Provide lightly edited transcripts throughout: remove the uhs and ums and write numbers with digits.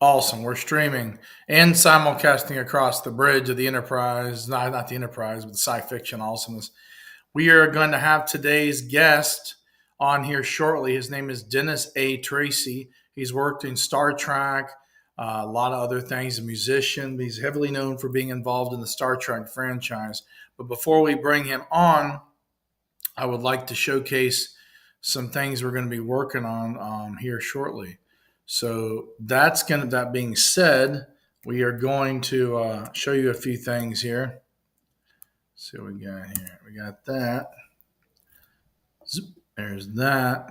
Awesome. We're streaming and simulcasting across the bridge of the Enterprise, not the Enterprise, but the SciFiction awesomeness. We are going to have today's guest on here shortly. His name is Dennis A. Tracy. He's worked in Star Trek, a lot of other things, a musician. He's heavily known for being involved in the Star Trek franchise. But before we bring him on, I would like to showcase some things we're going to be working on here shortly. So that being said, we are going to show you a few things here. Let's see what we got here. We got that. Zoop. There's that.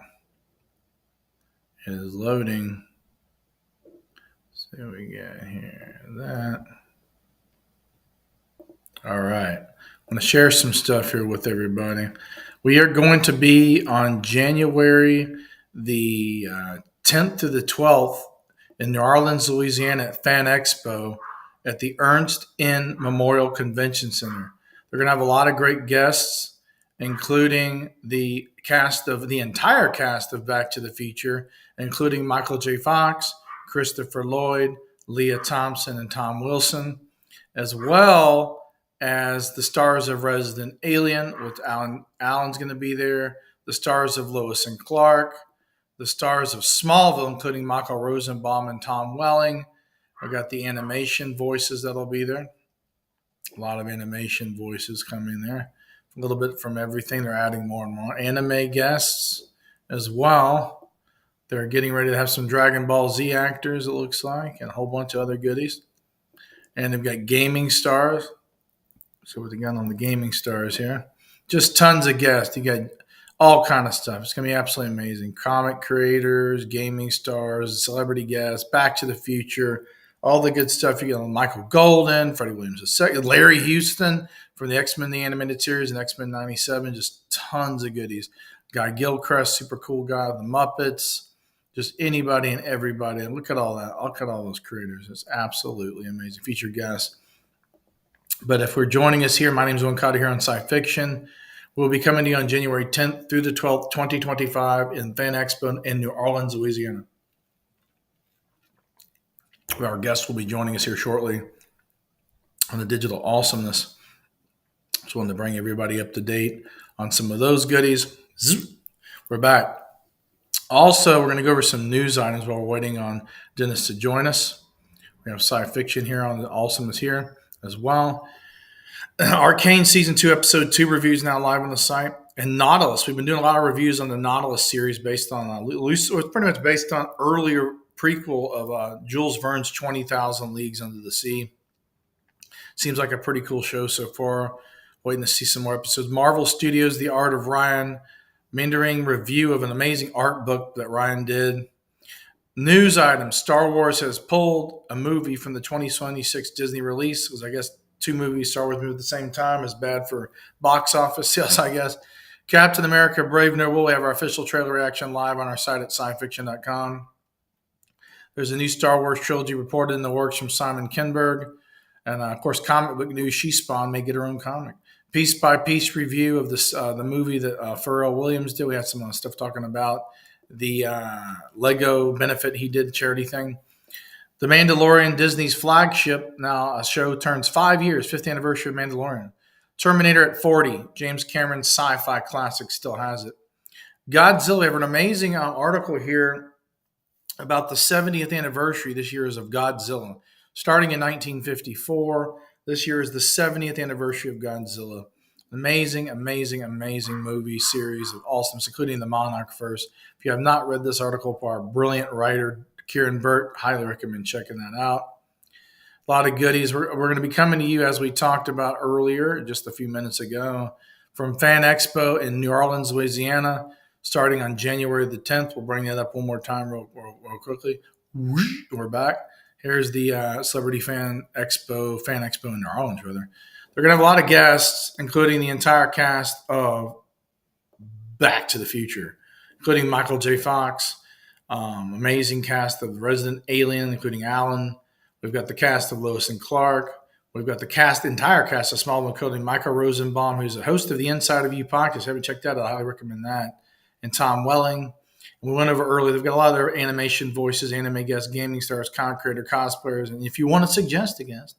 It is loading. Let's see what we got here. That. All right. I'm going to share some stuff here with everybody. We are going to be on January the 10th to the 12th in New Orleans, Louisiana at Fan Expo at the Ernst N. Memorial Convention Center. They're going to have a lot of great guests, including the entire cast of Back to the Future, including Michael J. Fox, Christopher Lloyd, Leah Thompson, and Tom Wilson, as well as the stars of Resident Alien, with Allen's going to be there, the stars of Lois and Clark, the stars of Smallville, including Michael Rosenbaum and Tom Welling. I got the animation voices that'll be there. A lot of animation voices coming there. A little bit from everything. They're adding more and more anime guests as well. They're getting ready to have some Dragon Ball Z actors, it looks like, and a whole bunch of other goodies. And they've got gaming stars. So what they got on the gaming stars here. Just tons of guests. You got all kind of stuff. It's going to be absolutely amazing. Comic creators, gaming stars, celebrity guests, Back to the Future, all the good stuff. You got Michael Golden, Freddie Williams II, Larry Houston from the X-Men the Animated Series and X-Men 97. Just tons of goodies. Guy Gilchrist, super cool guy. The Muppets. Just anybody and everybody. And look at all that. Look at all those creators. It's absolutely amazing. Featured guests. But if we're joining us here, my name is Owen Cotter here on SciFiction. We'll be coming to you on January 10th through the 12th, 2025 in Fan Expo in New Orleans, Louisiana. Our guest will be joining us here shortly on the digital awesomeness. Just wanted to bring everybody up to date on some of those goodies. We're back. Also, we're going to go over some news items while we're waiting on Dennis to join us. We have SciFiction here on the awesomeness here as well. Arcane Season 2, Episode 2 reviews now live on the site. And Nautilus. We've been doing a lot of reviews on the Nautilus series based on, it's pretty much based on earlier prequel of Jules Verne's 20,000 Leagues Under the Sea. Seems like a pretty cool show so far. Waiting to see some more episodes. Marvel Studios, The Art of Ryan. Mentoring review of an amazing art book that Ryan did. News items. Star Wars has pulled a movie from the 2026 Disney release. It was, I guess, two movies, Star Wars movies at the same time. Is bad for box office sales, I guess. Captain America, Brave New World. We have our official trailer reaction live on our site at SciFiction.com. There's a new Star Wars trilogy reported in the works from Simon Kinberg. And, of course, comic book news. She Spawn may get her own comic. Piece by piece review of this the movie that Pharrell Williams did. We had some stuff talking about the Lego benefit he did, charity thing. The Mandalorian, Disney's flagship. Now a show turns 5 years, 50th anniversary of Mandalorian. Terminator at 40. James Cameron's sci-fi classic still has it. Godzilla. We have an amazing article here about the 70th anniversary this year is of Godzilla. Starting in 1954. This year is the 70th anniversary of Godzilla. Amazing, amazing, amazing movie series of awesomeness, including the Monarch first. If you have not read this article by our brilliant writer, Kieran Burt, highly recommend checking that out. A lot of goodies. We're going to be coming to you, as we talked about earlier, just a few minutes ago, from Fan Expo in New Orleans, Louisiana, starting on January the 10th. We'll bring that up one more time real quickly. We're back. Here's the Celebrity Fan Expo in New Orleans, rather. They're going to have a lot of guests, including the entire cast of Back to the Future, including Michael J. Fox, amazing cast of Resident Alien, including Alan. We've got the cast of Lois and Clark. We've got the entire cast of Smallville, including Michael Rosenbaum, who's a host of the Inside of You podcast. If you haven't checked that out, I highly recommend that. And Tom Welling. We went over early. They've got a lot of their animation voices, anime guests, gaming stars, content creator, cosplayers. And if you want to suggest a guest,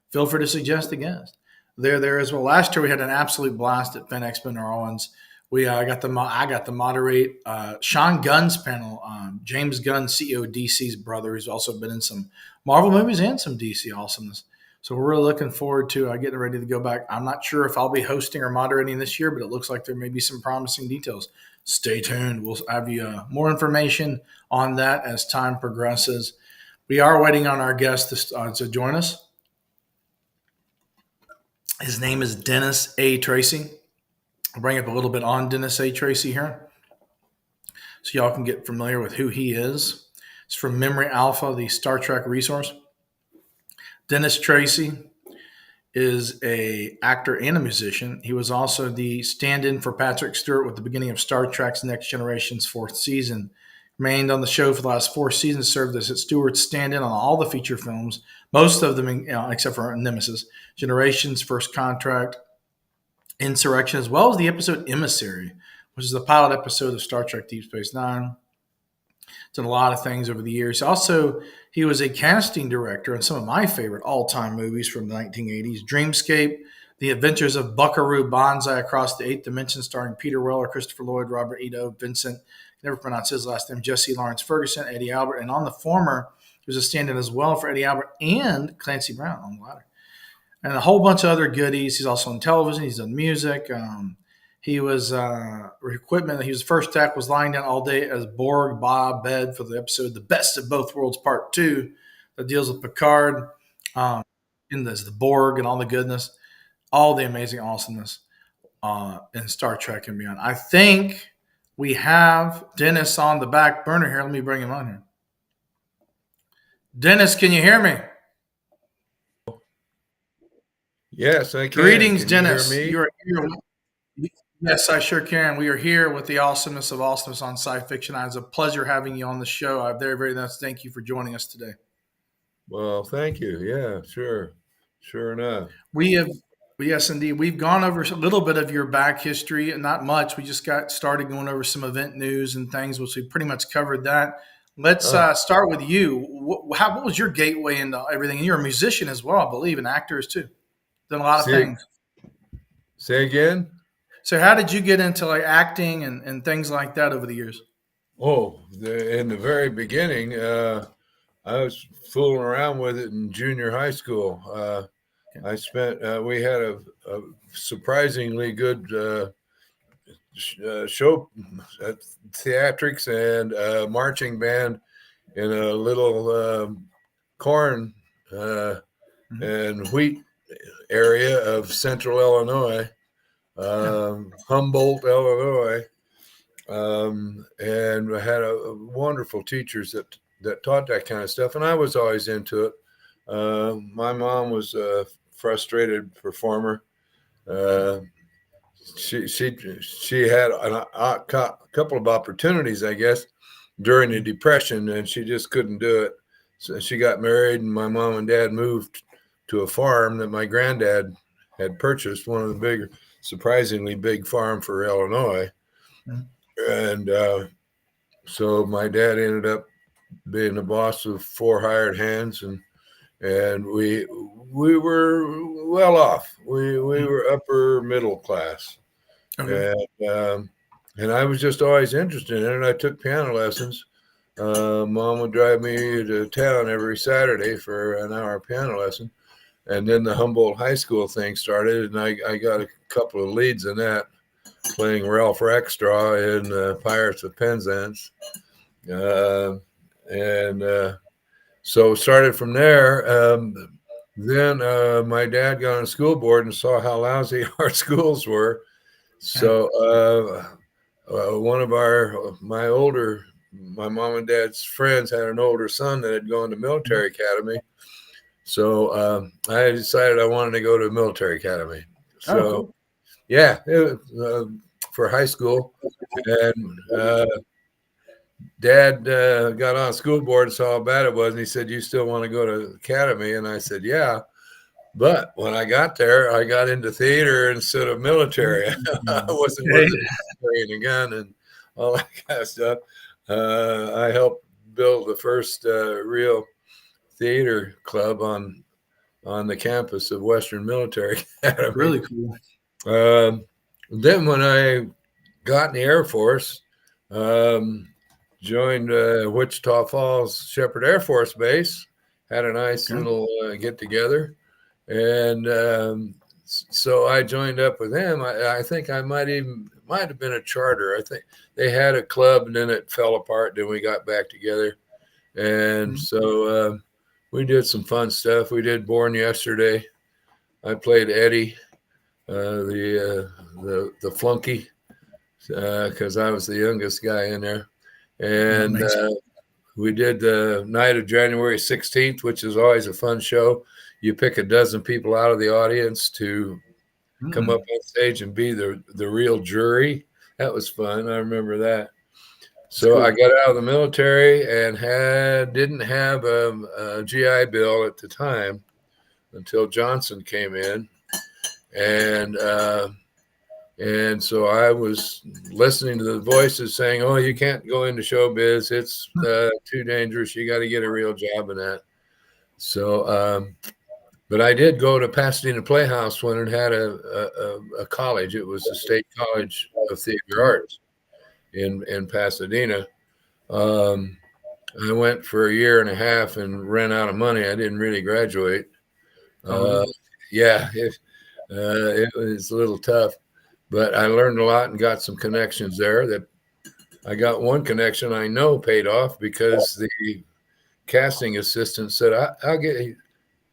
feel free to suggest a guest. They're there as well. Last year we had an absolute blast at Fan Expo New Orleans. I got to moderate Sean Gunn's panel. James Gunn, CEO of DC's brother, who's also been in some Marvel movies and some DC awesomeness. So we're really looking forward to getting ready to go back. I'm not sure if I'll be hosting or moderating this year, but it looks like there may be some promising details. Stay tuned. We'll have you more information on that as time progresses. We are waiting on our guest to join us. His name is Dennis A. Tracy. I'll bring up a little bit on Dennis A. Tracy here so y'all can get familiar with who he is. It's from Memory Alpha, the Star Trek resource. Dennis Tracy is an actor and a musician. He was also the stand-in for Patrick Stewart with the beginning of Star Trek's Next Generation's fourth season. Remained on the show for the last 4 seasons, served as Stewart's stand-in on all the feature films, most of them except for Nemesis, Generations, First Contact, Insurrection, as well as the episode Emissary, which is the pilot episode of Star Trek Deep Space Nine. Done a lot of things over the years. Also, he was a casting director in some of my favorite all-time movies from the 1980s, Dreamscape, The Adventures of Buckaroo Banzai Across the Eighth Dimension, starring Peter Weller, Christopher Lloyd, Robert Ito, Vincent, never pronounce his last name, Jesse Lawrence Ferguson, Eddie Albert, and on the former, he was a stand-in as well for Eddie Albert and Clancy Brown on the latter. And a whole bunch of other goodies. He's also on television. He's done music. He was equipment. His first act was lying down all day as Borg Bob Bed for the episode "The Best of Both Worlds" Part 2 that deals with Picard, in this the Borg and all the goodness, all the amazing awesomeness in Star Trek and beyond. I think we have Dennis on the back burner here. Let me bring him on here. Dennis, can you hear me? Yes, I can. Greetings, Can Dennis. You hear me? You're here. Yes, I sure can. We are here with the awesomeness of awesomeness on SciFiction. It's a pleasure having you on the show. I very, very much thank you for joining us today. Well, thank you. Yeah, sure. Sure enough. Yes, indeed. We've gone over a little bit of your back history, not much. We just got started going over some event news and things, which we pretty much covered that. Let's start with you. What was your gateway into everything? And you're a musician as well, I believe, and actors too. Done a lot of things. Say again? So how did you get into like acting and things like that over the years? Oh, in the very beginning, I was fooling around with it in junior high school. We had a surprisingly good show, theatrics and marching band in a little corn and wheat area of central Illinois. Humboldt, Illinois, and I had wonderful teachers that taught that kind of stuff, and I was always into it. My mom was a frustrated performer. She had a couple of opportunities, I guess, during the Depression, and she just couldn't do it. So she got married, and my mom and dad moved to a farm that my granddad had purchased, one of the surprisingly big farm for Illinois. And so my dad ended up being the boss of 4 hired hands, and we were well off. We were upper middle class. Okay. And I was just always interested in it. I took piano lessons. Mom would drive me to town every Saturday for an hour piano lesson. And then the Humboldt High School thing started, and I got a couple of leads in that, playing Ralph Rackstraw in Pirates of Penzance. So started from there. Then my dad got on the school board and saw how lousy our schools were. So one of my mom and dad's friends had an older son that had gone to military academy. So I decided I wanted to go to a military academy. So, cool. Yeah, for high school. And Dad got on school board and saw how bad it was. And he said, "You still want to go to academy?" And I said, "Yeah." But when I got there, I got into theater instead of military. I wasn't carrying a gun and all that kind of stuff. I helped build the first real theater club on the campus of Western Military Academy. Really cool. Then when I got in the Air Force, joined Wichita Falls Shepherd Air Force Base, had a nice Okay. little get together, and so I joined up with them. I think I might have been a charter. I think they had a club, and then it fell apart. Then we got back together, and so we did some fun stuff. We did Born Yesterday. I played Eddie, the flunky, because I was the youngest guy in there, and we did the night of January 16th, which is always a fun show. You pick a dozen people out of the audience to come up on stage and be the real jury. That was fun. I remember that. So cool. I got out of the military and didn't have a GI Bill at the time until Johnson came in, and so I was listening to the voices saying, "Oh, you can't go into showbiz; it's too dangerous. You got to get a real job in that." So, but I did go to Pasadena Playhouse when it had a college. It was the State College of Theater Arts in Pasadena. I went for a year and a half and ran out of money. I didn't really graduate. Yeah, it was a little tough, but I learned a lot and got some connections there. That I got one connection I know paid off because the casting assistant said, "I'll get."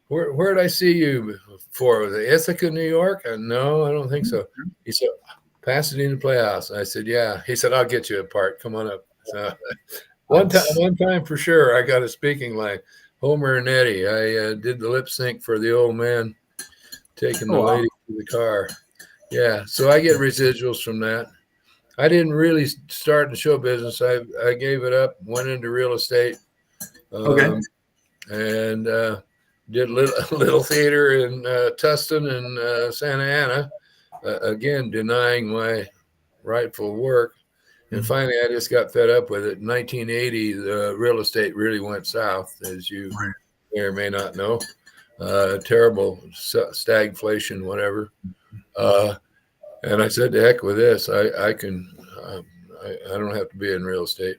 Where did I see you for? Was it Ithaca, New York? No, I don't think so. He said, Pasadena Playhouse. I said, yeah. He said, I'll get you a part. Come on up. So one time for sure, I got a speaking line. Homer and Eddie. I did the lip sync for the old man taking the lady to the car. Yeah, so I get residuals from that. I didn't really start in the show business. I gave it up, went into real estate, and did little theater in Tustin and Santa Ana, again denying my rightful work. And finally, I just got fed up with it. In 1980, the real estate really went south, as you may or may not know. Terrible stagflation, whatever. And I said, "To heck with this! I can. I don't have to be in real estate."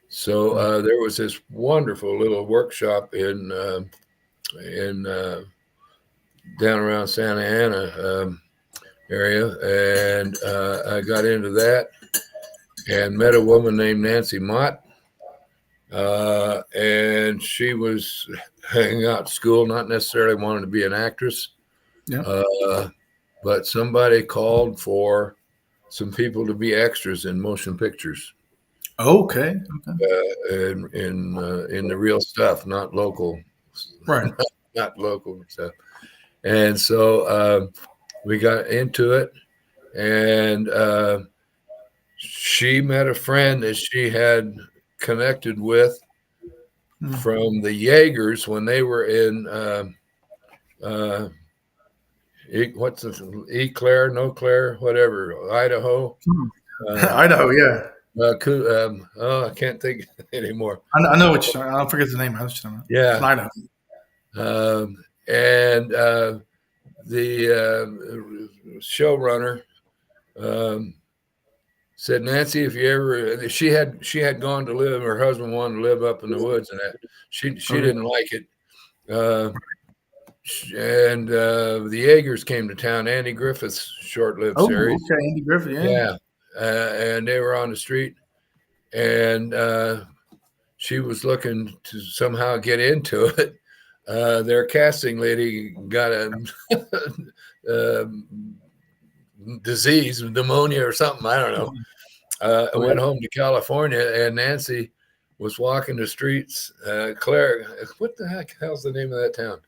So there was this wonderful little workshop in down around Santa Ana area, and I got into that and met a woman named Nancy Mott, and she was hanging out at school, not necessarily wanting to be an actress, but somebody called for some people to be extras in motion pictures. Okay. In the real stuff, not local, Right. not local stuff. And so we got into it, and she met a friend that she had connected with from the Jaegers when they were in what's the whatever, Idaho. Idaho, yeah. I can't think anymore. I know what you're talking. I forget the name. I was talking about. Yeah. It's Idaho. And the showrunner said, Nancy, if you ever, she had gone to live, her husband wanted to live up in the woods, and that she didn't like it. And the Jaegers came to town, Andy Griffith's short-lived series. Okay, Andy Griffith, yeah. And they were on the street, and she was looking to somehow get into it. Their casting lady got a disease, pneumonia or something, I don't know. I went home to California, and Nancy was walking the streets. Claire, what the heck hell's the name of that town?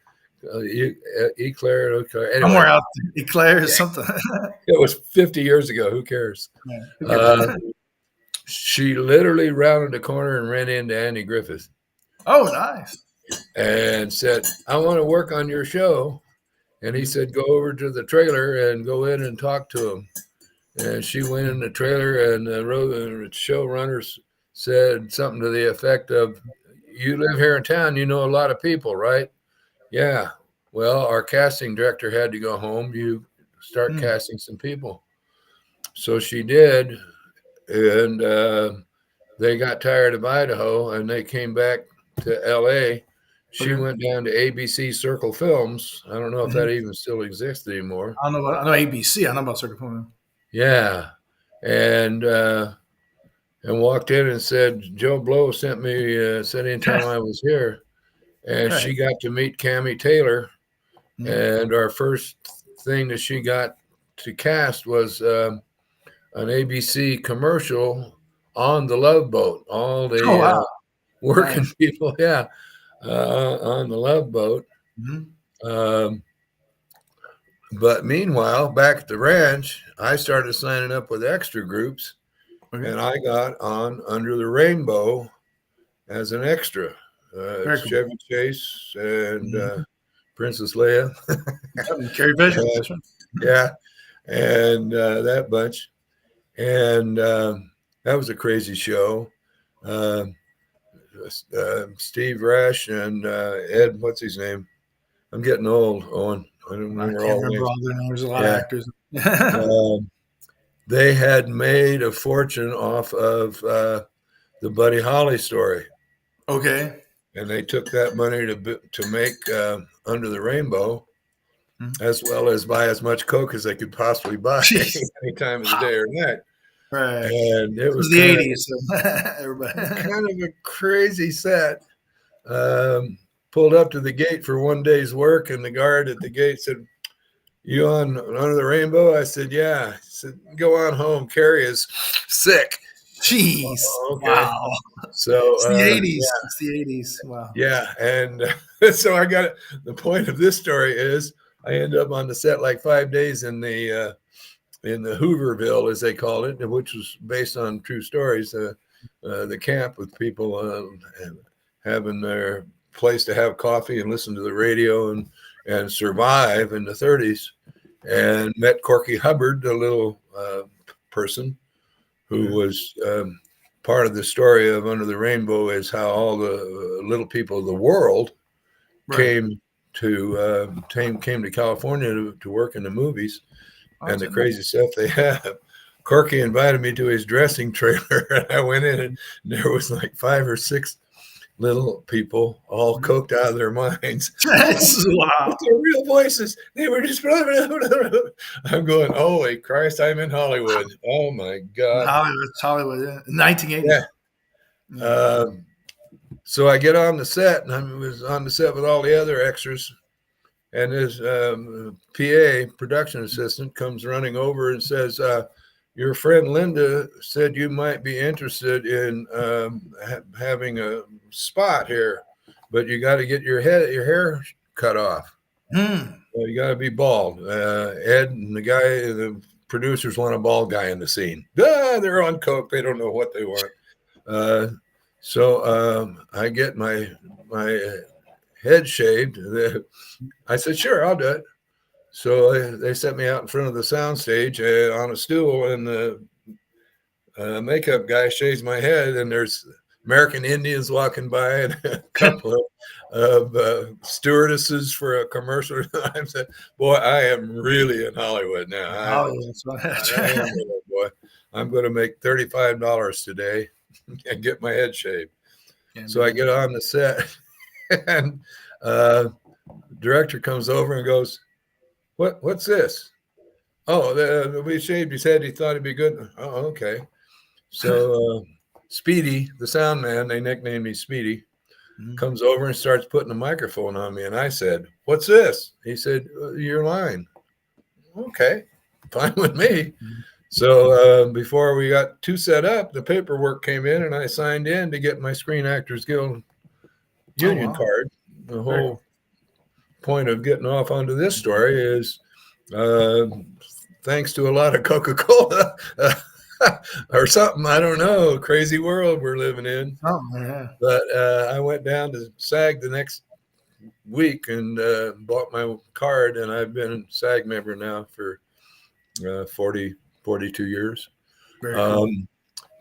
Eclair. Anyway, somewhere out there. Eclair is something. It was 50 years ago. Who cares? She literally rounded the corner and ran into Andy Griffith. Oh, nice. And said, I want to work on your show. And he said, go over to the trailer and go in and talk to him. And she went in the trailer, and the showrunners said something to the effect of, "You live here in town, you know a lot of people, right?" "Yeah." "Well, our casting director had to go home. You start Mm. casting some people." So she did, and they got tired of Idaho, and they came back to LA. She Okay. went down to ABC Circle Films. I don't know if Mhm. that even still exists anymore. I don't know. I know ABC. I know about Circuit Phone. Yeah, and walked in and said, "Joe Blow sent me, said anytime I was here." And Okay. she got to meet Cammie Taylor. Mm. And our first thing that she got to cast was an ABC commercial on the Love Boat. All Oh the wow, working nice. people, yeah, on the Love Boat. Mhm. Um, but meanwhile, back at the ranch, I started signing up with extra groups, Okay. and I got on Under the Rainbow as an extra. Very It's cool. Chevy Chase and Mhm. Princess Leia. Yep, Carrie Fisher. uh, That's right. yeah, and that bunch. And that was a crazy show. Uh, Steve Rash and Ed, what's his name? I'm getting old, Owen. I don't I remember can't all the remember names. all their names. There's a lot of Yeah. actors. Um, they had made a fortune off of the Buddy Holly story. Okay. And they took that money to make Under the Rainbow, Mhm. as well as buy as much Coke as they could possibly buy Jeez. any time of the day or night. Right. And it This was was the '80s. So everybody. kind of a crazy set. Pulled up to the gate for one day's work, and the guard at the gate said, "You on Under the Rainbow?" I said, "Yeah." He said, "Go on home. Carrie is sick." Jeez. "Oh, okay." Wow. So It's the '80s. It's the '80s. Wow. yeah, and so I got it. The point of this story is I ended up on the set like 5 days in the Hooverville, as they called it, which was based on true stories. The camp with people having their place to have coffee and listen to the radio and survive in the 30s, and met Corky Hubbard, the little person who Okay. was part of the story of Under the Rainbow, is how all the little people of the world Right. came came to California to work in the movies, and the Awesome. crazy stuff they have. Corky invited me to his dressing trailer, and I went in, and there was like 5 or 6 little people, all Mhm. coked out of their minds. Wow. With their real voices, they were just. I'm going, holy Christ! I'm in Hollywood. Oh my God! Hollywood. It's Hollywood. Yeah. Yeah. 1980. Yeah. Um, so I get on the set, and I was on the set with all the other extras. And his PA, production assistant, comes running over and says, "Your friend Linda said you might be interested in having a spot here, but you got to get your hair cut off. Hmm. You got to be bald." Ed and the producers want a bald guy in the scene. They're on coke. They don't know what they want. Uh, so I get my head shaved. I said, "Sure, I'll do it." So they set me out in front of the soundstage on a stool, and the makeup guy shaves my head, and there's American Indians walking by, and a couple of stewardesses for a commercial. I said, "Boy, I am really in Hollywood now. Hollywood. That's I right. am, boy. I'm going to make $35 today and get my head shaved." Can't So beat I that. get on the set, and uh, director comes over and goes, What's this?" "Oh, we shaved his head. He thought it'd be good." "Oh, okay." So Speedy, the sound man, they nicknamed me Speedy, Mhm. comes over and starts putting a microphone on me. And I said, "What's this?" He said, "Your line." "Okay, fine with me." Mhm. So before we got too set up, the paperwork came in, and I signed in to get my Screen Actors Guild Oh union wow. card. The Very whole cool. point of getting off onto this story is uh, thanks to a lot of Coca-Cola or something. I don't know. Crazy world we're living in. Oh yeah. But I went down to SAG the next week and bought my card, and I've been a SAG member now for 42 years. Very cool. Um,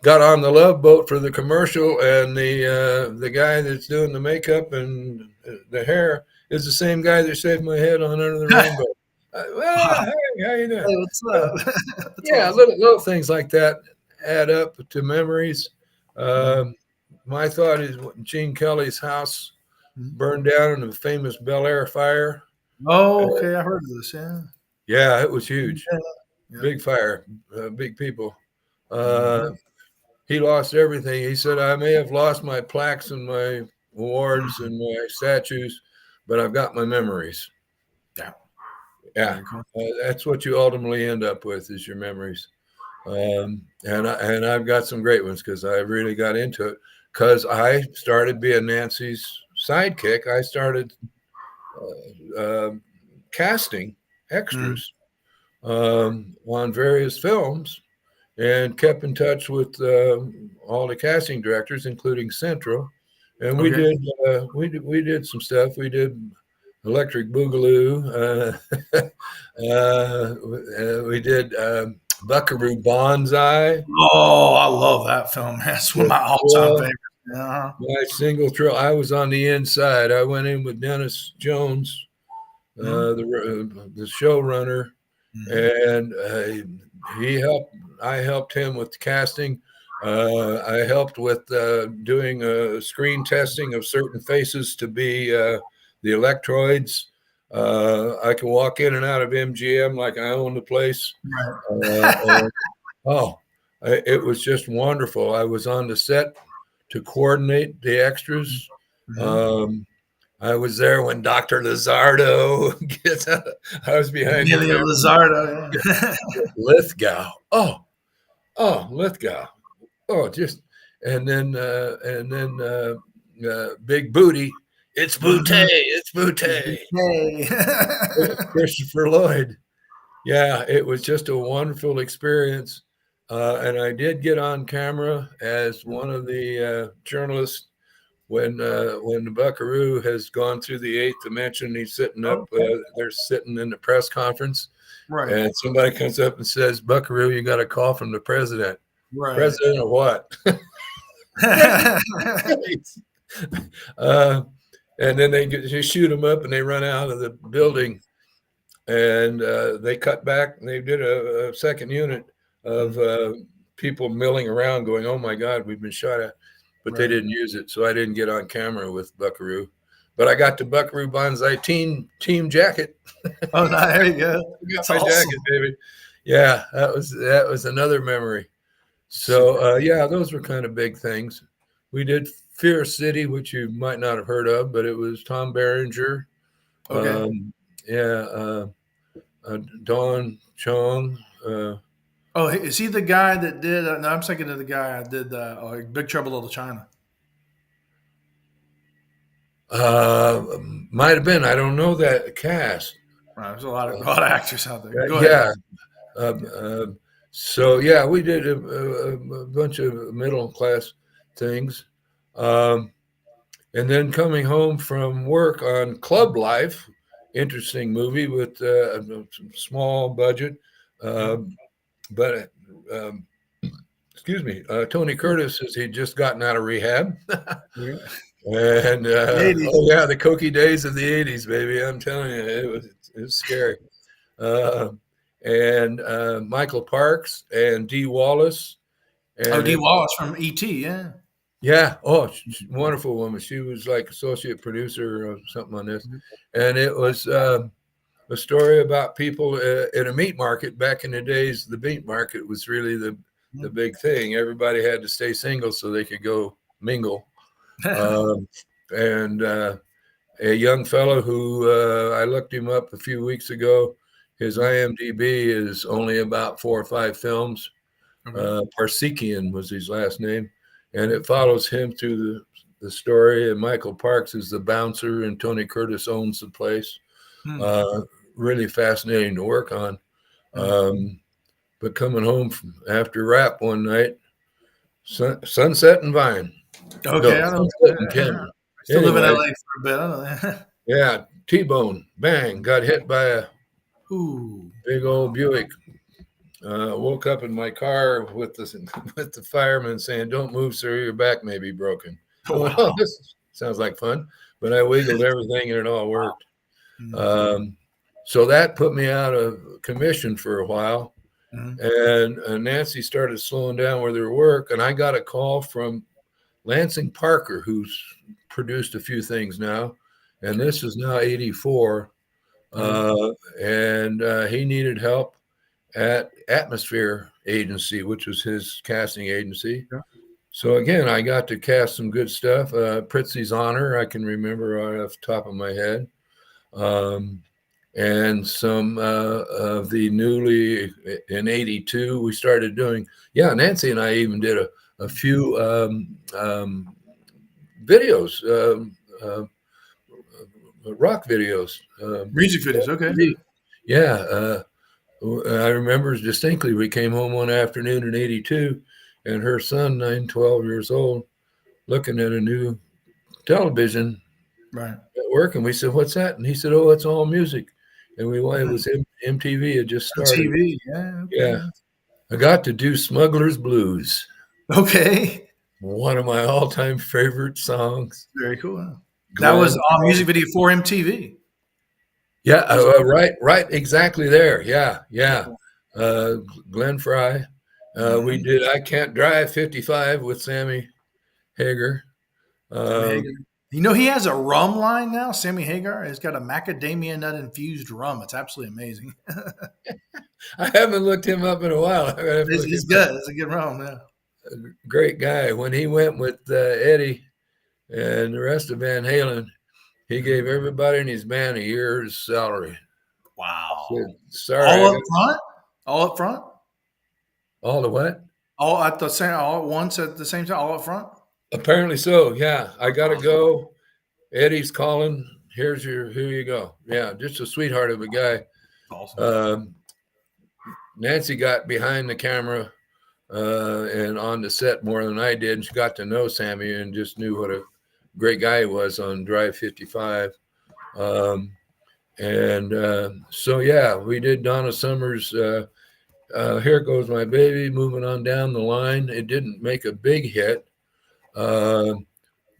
got on the Love Boat for the commercial, and the guy that's doing the makeup and the hair is the same guy that shaved my head on Under the Rainbow. Well, Wow. hey, how you doing? Hey, what's up? That's Yeah, awesome. little things like that add up to memories. Mhm. Um, my thought is when Gene Kelly's house Mhm. burned down in the famous Bel Air fire. Oh, Uh, okay. I heard of this. Yeah. yeah, it was huge, Yeah. Yeah. big fire, big people. Mhm. Uh, he lost everything. He said, I may have lost my plaques and my awards Mhm. and my statues, but I've got my memories. Yeah. Yeah, Very cool. that's what you ultimately end up with is your memories. And I've got some great ones because I really got into it because I started being Nancy's sidekick. I started casting Mhm. extras on various films and kept in touch with all the casting directors, including Central. And Okay. we did some stuff. We did Electric Boogaloo. We did Buckaroo Banzai. Oh, I love that film. That's one of The my all-time thrill, favorites. Yeah. my single thrill. I was on the inside. I went in with Dennis Jones, Mhm. the showrunner, Mhm. and he helped. I helped him with the casting. I helped with doing screen testing of certain faces to be the electroids. I can walk in and out of MGM like I own the place. Right. And, oh, it was just wonderful. I was on the set to coordinate the extras. Mhm. Um, I was there when Dr. Lizardo gets out. I was behind the Emilio camera. Lizardo. Yeah. Lithgow. Lithgow. Oh, just and then Big Booty. It's Booty. Mhm. It's Booty. Hey. Christopher Lloyd. Yeah, it was just a wonderful experience. And I did get on camera as one of the journalists when the Buckaroo has gone through the eighth dimension. He's sitting up. Okay. They're sitting in the press conference, Right. and somebody comes up and says, "Buckaroo, you got a call from the president." Right. President of what? President of the States. Uh, and then they shoot him up and they run out of the building and they cut back and they did a second unit of people milling around going, oh my God, we've been shot at. But they Right. didn't use it. So I didn't get on camera with Buckaroo. But I got the Buckaroo Banzai team jacket. Oh, no, there you go. I got It's my awesome. jacket, baby. Yeah, that was another memory. So Super. yeah, those were kind of big things. We did Fear City, which you might not have heard of, but it was Tom Berenger. Okay. Um, yeah, Don Chong. Oh, is he the guy that did? No, I'm thinking of the guy I did Big Trouble in Little China. Might have been. I don't know that cast. Right, there's a lot of actors out there. Go ahead. Yeah. Um, um, so yeah, we did a bunch of middle class things, um, and then coming home from work on Club Life, interesting movie with a small budget, Mhm. um, but excuse me, Tony Curtis says he'd just gotten out of rehab. Okay. And The 80s. oh yeah, the cokey days of the '80s, baby. I'm telling you, it was scary. Uh, and Michael Parks and Dee Wallace, Oh, and Dee it, Wallace from E.T., yeah. yeah, oh, wonderful woman. She was like associate producer or something on this, Mhm. and it was a story about people in a meat market back in the days. The meat market was really the Mhm. big thing. Everybody had to stay single so they could go mingle. Um, and a young fellow who I looked him up a few weeks ago. His Mhm. IMDb is only about 4 or 5 films. Okay. Parsekian was his last name, and Mhm. it follows him through the story. And Michael Parks is the bouncer, and Tony Curtis owns the place. Hmm. Uh, really fascinating to work on. Hmm. Um, but coming home after rap one night, Sunset and Vine. Okay, No, I know. Sunset and Cameron. I still live in Anyway, LA for a bit. I know that. yeah, T-Bone, bang, got hit by a Ooh. big old Wow. Buick. Woke up in my car with the with the fireman saying, "Don't move, sir. Your back may be broken." I Oh, went, "Oh, wow. this sounds like fun," but I wiggled everything and it all worked. Mm-hmm. Um, so that put me out of commission for a while, Mm-hmm. and Nancy started slowing down with her work, and I got a call from Lansing Parker, who's produced a few things now, and Okay. this is now 84, Okay. uh, and he needed help at Atmosphere Agency, which was his casting agency. Yeah. So again, I got to cast some good stuff. Pritzi's Honor, I can remember right off the top of my head, um, and some of the newly in '82 we started doing. Yeah, Nancy and I even did a few videos, rock videos. Music videos. Okay. Yeah, I remember distinctly. We came home one afternoon in '82, and her son, 12 years old, looking at a new television Right. at work, and we said, "What's that?" And he said, "Oh, it's all music." And we went. It Mhm. was MTV had just On started. TV. Yeah. Yeah, Okay. I got to do "Smuggler's Blues," Okay. one of my all-time favorite songs. Very cool. Huh? That was Glenn. on music video for MTV. Yeah, Was right, exactly there. Yeah, very yeah. cool. Uh, Glenn Fry. We Mm-hmm. did "I Can't Drive 55" with Sammy Hagar. Sammy Um, Hagar. You know, he has a rum line now. Sammy Hagar has got a macadamia nut infused rum. It's absolutely amazing. I haven't looked him up in a while. I have to look him He's up. good. It's a good rum. Yeah. Great guy. When he went with Eddie and the rest of Van Halen, he gave Mhm. everybody in his band a year's salary. Wow. Said, sorry, All I up got front. All up front. all the what? All at the same. All at once at the same time. All up front. Apparently so. Yeah, I got to Awesome. go. Eddie's calling. Here you go. Yeah, just a sweetheart of a guy. Awesome. Um, Nancy got behind the camera and on the set more than I did. And she got to know Sammy and just knew what a great guy he was on Drive 55. Um, and so, yeah, we did Donna Summer's Here Goes My Baby, moving on down the line. It didn't make a big hit, uh,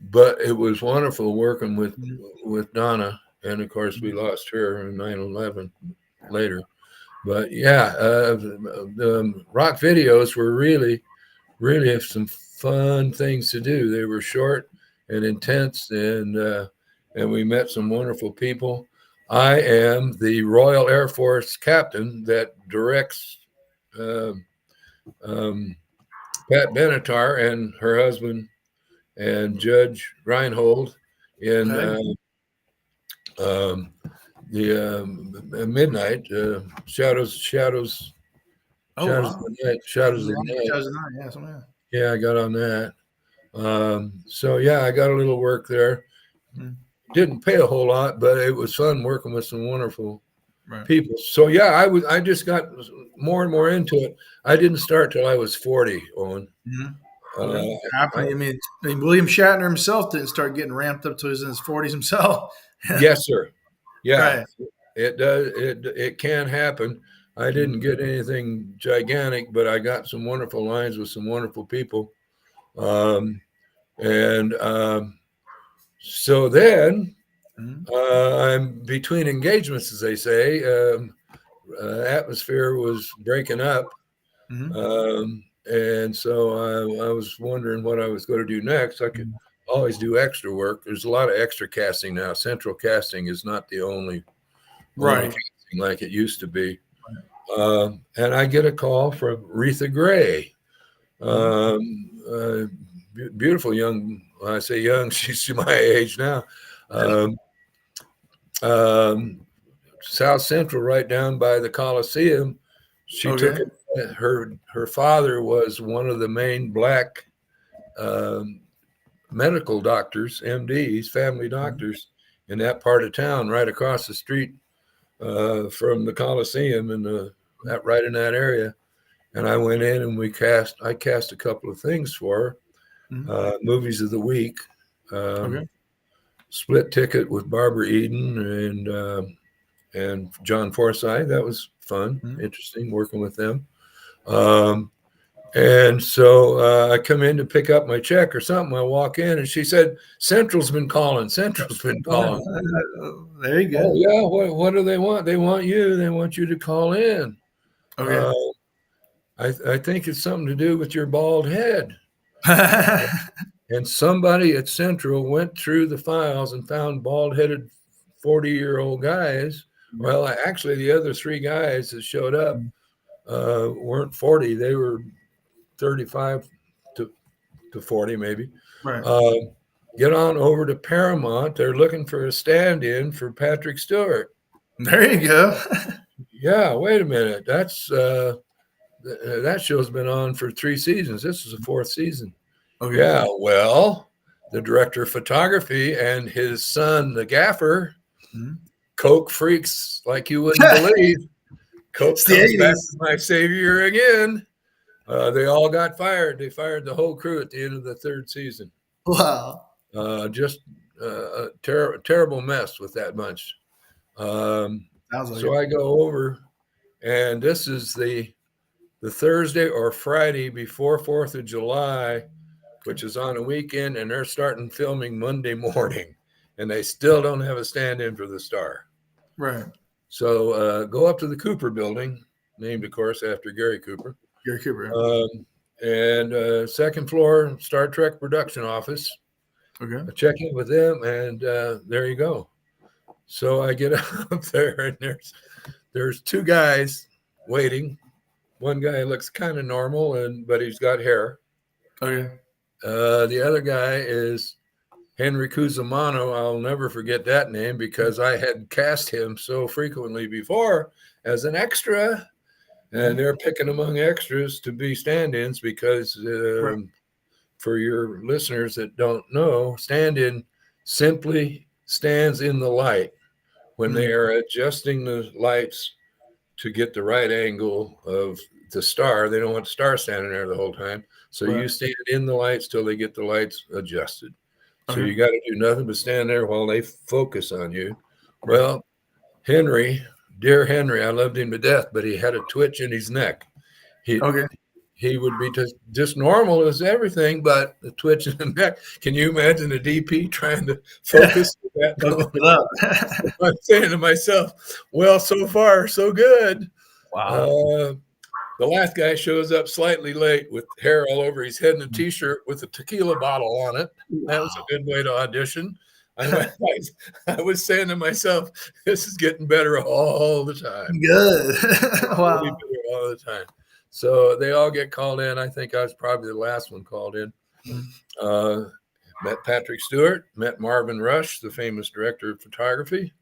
but it was wonderful working Mhm. with Donna. And of course, we Mhm. lost her in 9/11 later. But yeah, the rock videos were really some fun things to do. They were short and intense, and we met some wonderful people. I am the Royal Air Force captain that directs uh, um, Pat Benatar and her husband and Judge Reinhold in Okay. um, the midnight Oh wow. shadows of the night. 2009. Yeah. Something like that. Yeah, I got on that. So yeah, I got a little work there. Mhm. Didn't pay a whole lot, but it was fun working with some wonderful Right. people. So yeah, I just got more and more into it. I didn't start till I was 40, Owen. Mhm. Uh, Okay. I, Happened. I mean, William Shatner himself didn't start getting ramped up till he was in his 40s himself. yes, sir. Yeah, Right. it does. It can happen. I Mhm. didn't get anything gigantic, but I got some wonderful lines with some wonderful people. Um, and so then Mhm. I'm between engagements, as they say. Atmosphere was breaking up, Mhm. and so I was wondering what I was going to do next. I could Mhm. always do extra work. There's a lot of extra casting now. Central casting is not the only Right. casting like it used to be. And I get a call from Retha Gray, Mhm. beautiful young. When I say young, she's my age now. Um, um, South Central, right down by the Coliseum. She took Okay. it. Her father was one of the main black um, medical doctors, MDs, family Mhm. doctors in that part of town, right across the street from the Coliseum, and right in that area. And I went in and I cast a couple of things for her, Mhm. movies of the week. Um, Okay. Split Ticket with Barbara Eden and John Forsythe. That was fun, Mhm. interesting working with them. Um, and so I come in to pick up my check or something. I walk in and she said, Central's been calling. Central's been calling. There you Oh, go. yeah. What do they want? They want you. They want you to call in. Okay. Uh, I think it's something to do with your bald head. And somebody at Central went through the files and found bald headed 40-year-old guys. Well, actually, the other three guys that showed up weren't 40, they were 35 to 40, maybe. Right. Get on over to Paramount. They're looking for a stand in for Patrick Stewart. There you go. Yeah, wait a minute. That show's been on for 3 seasons. This is the 4th season. Okay. Yeah, well, the director of photography and his son, the gaffer, Coke freaks like you wouldn't believe. Coke It's the comes back 80s. to my savior again. They all got fired. They fired the whole crew at the end of the 3rd season. Wow. Just a terrible mess with that bunch. Sounds like So it. I go over, and this is the Thursday or Friday before 4th of July, which is on a weekend, and they're starting filming Monday morning, and they still don't have a stand-in for the star. Right. So go up to the Cooper building, named, of course, after Gary Cooper. Gary Cooper. And 2nd floor, Star Trek production office. Okay. I check in with them, and there you go. So I get up there, and there's 2 guys waiting. One guy looks kind of normal, but he's got hair. Okay. The other guy is Henry Cusimano. I'll never forget that name because I had cast him so frequently before as an extra, and they're picking among extras to be stand-ins because Right. for your listeners that don't know, stand-in simply stands in the light when they are adjusting the lights to get the right angle of the star. They don't want the star standing there the whole time. So Right. you stand in the lights till they get the lights adjusted. So Okay. you got to do nothing but stand there while they focus on you. Right. Well, Henry, dear Henry, I loved him to death, but he had a twitch in his neck. Okay. He would be just normal as everything, but the twitch in the neck. Can you imagine a DP trying to focus with that Focus going? it up. I'm saying to myself, well, so far, so good. Wow. The last guy shows up slightly late with hair all over his head and a T-shirt with a tequila bottle on it. That was a good way to audition. I was saying to myself, this is getting better all the time. Good. Wow. Really better all the time. So they all get called in. I think I was probably the last one called in. Met Patrick Stewart, met Marvin Rush, the famous director of photography.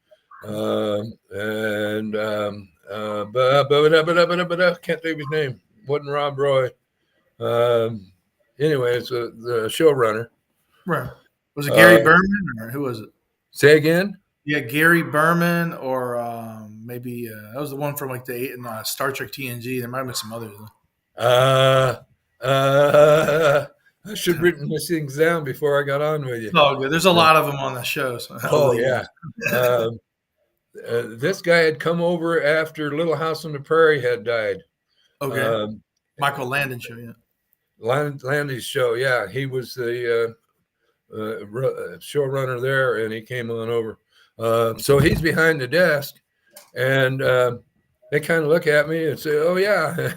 Can't think of his name. Wasn't Rob Roy. Anyway, it's the showrunner. Right. Was it Gary Berman or who was it? Say again? Yeah, Gary Berman or maybe that was the one from like the Star Trek TNG. There might have been some others. I should have written these things down before I got on with you. Oh, good. There's a lot of them on the show. So Oh, yeah. This guy had come over after Little House on the Prairie had died. Okay. Michael Landon show, yeah. Landy's show, yeah. He was the showrunner there, and he came on over. So he's behind the desk, and they kind of look at me and say, "Oh yeah,"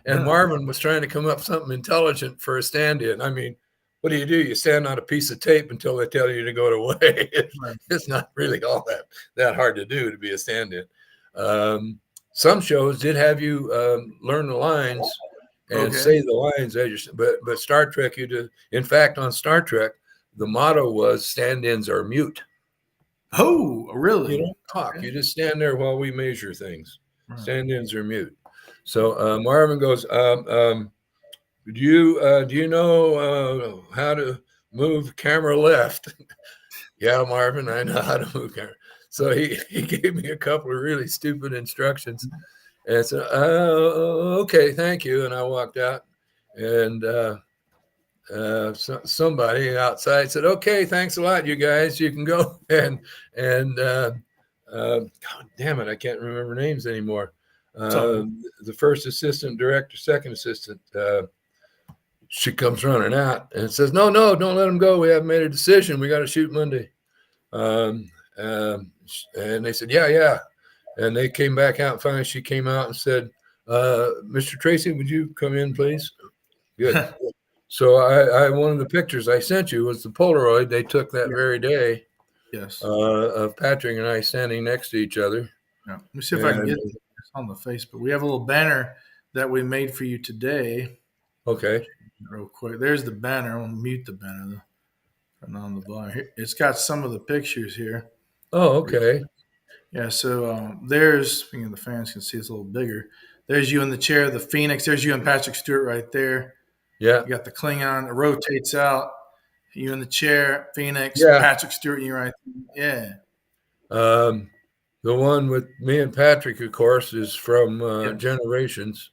and Marvin was trying to come up with something intelligent for a stand-in. I mean, what do? You stand on a piece of tape until they tell you to go away. It's not really all that hard to do to be a stand-in. Some shows did have you learn the lines and say the lines as you, but Star Trek, you did. In fact, on Star Trek, the motto was stand-ins are mute. Oh, really? You don't talk. Okay. You just stand there while we measure things. Right. Stand-ins are mute. So Marvin goes, do you know how to move camera left? Yeah, Marvin, I know how to move camera. So he gave me a couple of really stupid instructions. And I said, okay, thank you. And I walked out, and somebody outside said, okay, thanks a lot, you guys, you can go. And God damn it, I can't remember names anymore. So The first assistant director, second assistant, she comes running out and says, "No, no, don't let him go. We haven't made a decision. We got to shoot Monday." Um, and they said, "Yeah, yeah." And they came back out. And finally, she came out and said, "Mr. Tracy, would you come in, please?" Good. So one of the pictures I sent you was the Polaroid they took that yeah, very day yes. of Patrick and I standing next to each other. Yeah. Let me see if I can And get this on the Facebook. We have a little banner that we made for you today. okay, Real quick. There's the banner. I'll mute the banner. Turn on the volume. It's got some of the pictures here. oh, okay, Yeah, so there's, the fans can see it's a little bigger. There's you in the chair, the Phoenix. There's you and Patrick Stewart right there. yeah, You got the Klingon. It rotates out. You in the chair, Phoenix, yeah. Patrick Stewart, you right there. Um, the one with me and Patrick, of course, is from Yeah. Generations.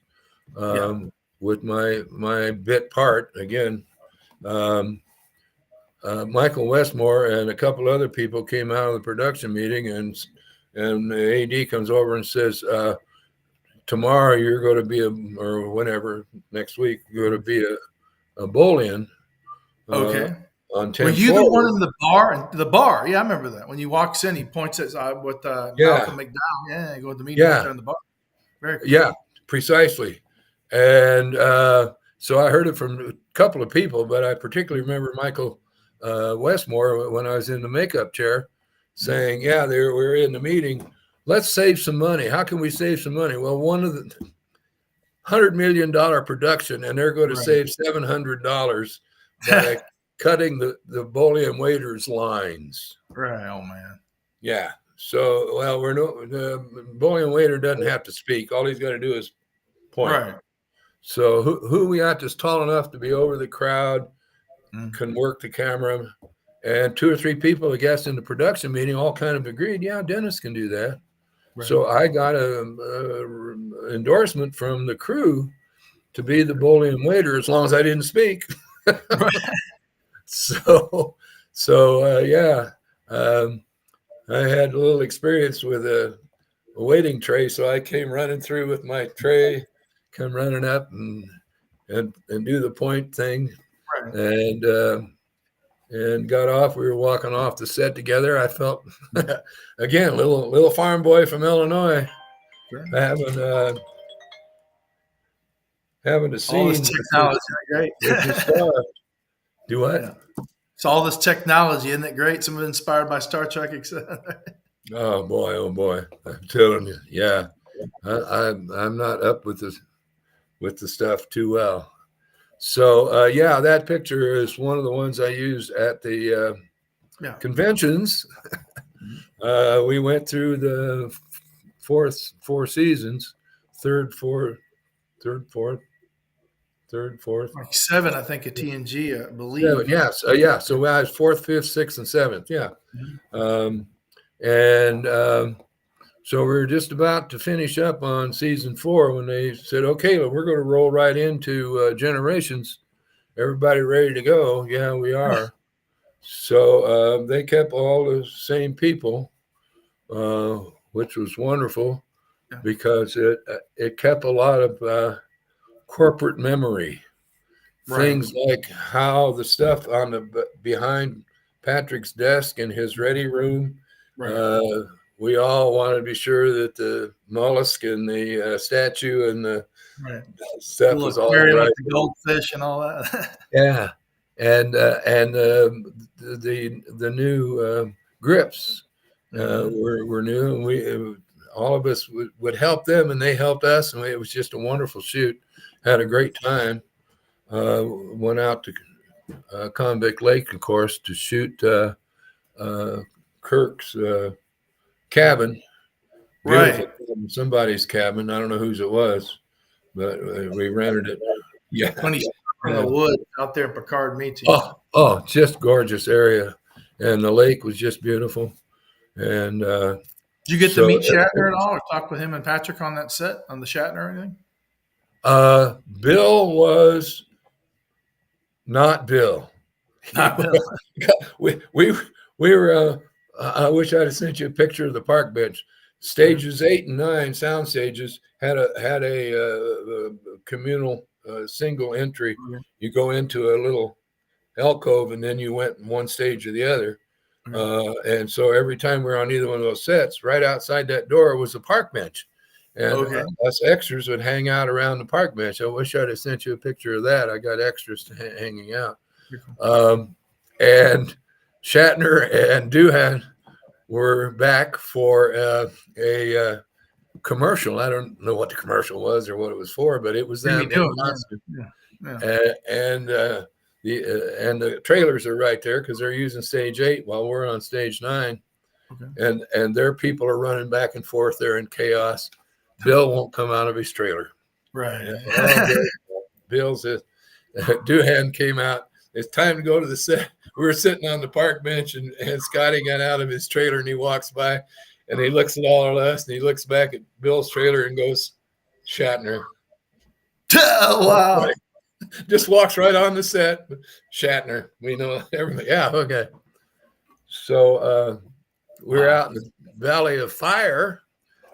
Yeah. With my bit part again. Michael Westmore and a couple other people came out of the production meeting, and the AD comes over and says, "Tomorrow you're going to be or whenever next week you're going to be a Boolean Okay. on Were 10 you the one forward." in the bar? The bar. Yeah, I remember that. When you walks in, he points at with Yeah, Malcolm McDowell. Yeah, go to the meeting right yeah, there in the bar. Very cool. yeah, precisely. And so I heard it from a couple of people, but I particularly remember Michael Westmore when I was in the makeup chair saying, "Yeah, we're in the meeting. Let's save some money. How can we save some money?" Well, one of the $100 million production, and they're going to Right. save $700 by cutting the Bolian waiters' lines. Right. Oh man. Yeah. So, well, the Bolian waiter doesn't have to speak. All he's got to do is point. Right. So who we got that's tall enough to be over the crowd, Mm. can work the camera, and two or three people, I guess, in the production meeting all kind of agreed, yeah, Dennis can do that. Right. So I got a endorsement from the crew to be the Bolian waiter as long as I didn't speak. Right. So yeah, I had a little experience with a waiting tray, so I came running through with my tray, come running up and do the point thing, Right. and got off. We were walking off the set together. I felt again little farm boy from Illinois Sure. having a All this scene technology, great. with the star. Do what? Yeah. So all this technology, isn't it great? Some of it inspired by Star Trek, etc. Oh boy! I'm telling you, yeah. I'm not up with the stuff too well. So yeah, that picture is one of the ones I used at the Yeah. conventions. We went through the four seasons, third, fourth, Like 7, I think, at TNG, I believe. seven. Yes, yeah. So I was fourth, fifth, sixth, and seventh. Yeah, so we were just about to finish up on season 4 when they said, "Okay, we're going to roll right into Generations. Everybody ready to go?" Yeah, we are. So they kept all the same people, which was wonderful because it kept a lot of corporate memory. Right. Things like how the stuff on the behind Patrick's desk in his ready room. Right. We all wanted to be sure that the mollusk and the statue and the Right. stuff was all aquarium right. with the goldfish and all that. Yeah, and the new grips were new, and we all of us would help them, and they helped us, and it was just a wonderful shoot. Had a great time. Went out to Convict Lake, of course, to shoot Kirk's cabin. Beautiful Right. cabin, somebody's cabin. I don't know whose it was, but we rented it. Yeah. When he's in the woods out there in Picard meets you. Oh, just gorgeous area, and the lake was just beautiful. And did you get to meet Shatner at all, or talk with him and Patrick on that set on the Shatner or anything? Bill was not Bill. Not Bill. we were. I wish I'd have sent you a picture of the park bench. Stages 8 and 9, sound stages, had a communal single entry. Okay. You go into a little alcove, and then you went from one stage to the other. And so every time we were on either one of those sets, right outside that door was a park bench. And Okay. us extras would hang out around the park bench. I wish I'd have sent you a picture of that. I got extras hanging out. And Shatner and Doohan were back for a commercial. I don't know what the commercial was or what it was for, but it was them in costume. And the trailers are right there because they're using stage 8 while we're on stage 9. Okay. And their people are running back and forth. They're in chaos. Bill won't come out of his trailer. Right. Bill's Doohan came out. It's time to go to the set. We were sitting on the park bench, and Scotty got out of his trailer, and he walks by, and he looks at all of us, and he looks back at Bill's trailer and goes, Shatner. Wow. Just walks right on the set. Shatner. We know everything. Yeah, okay. So we're out in the Valley of Fire.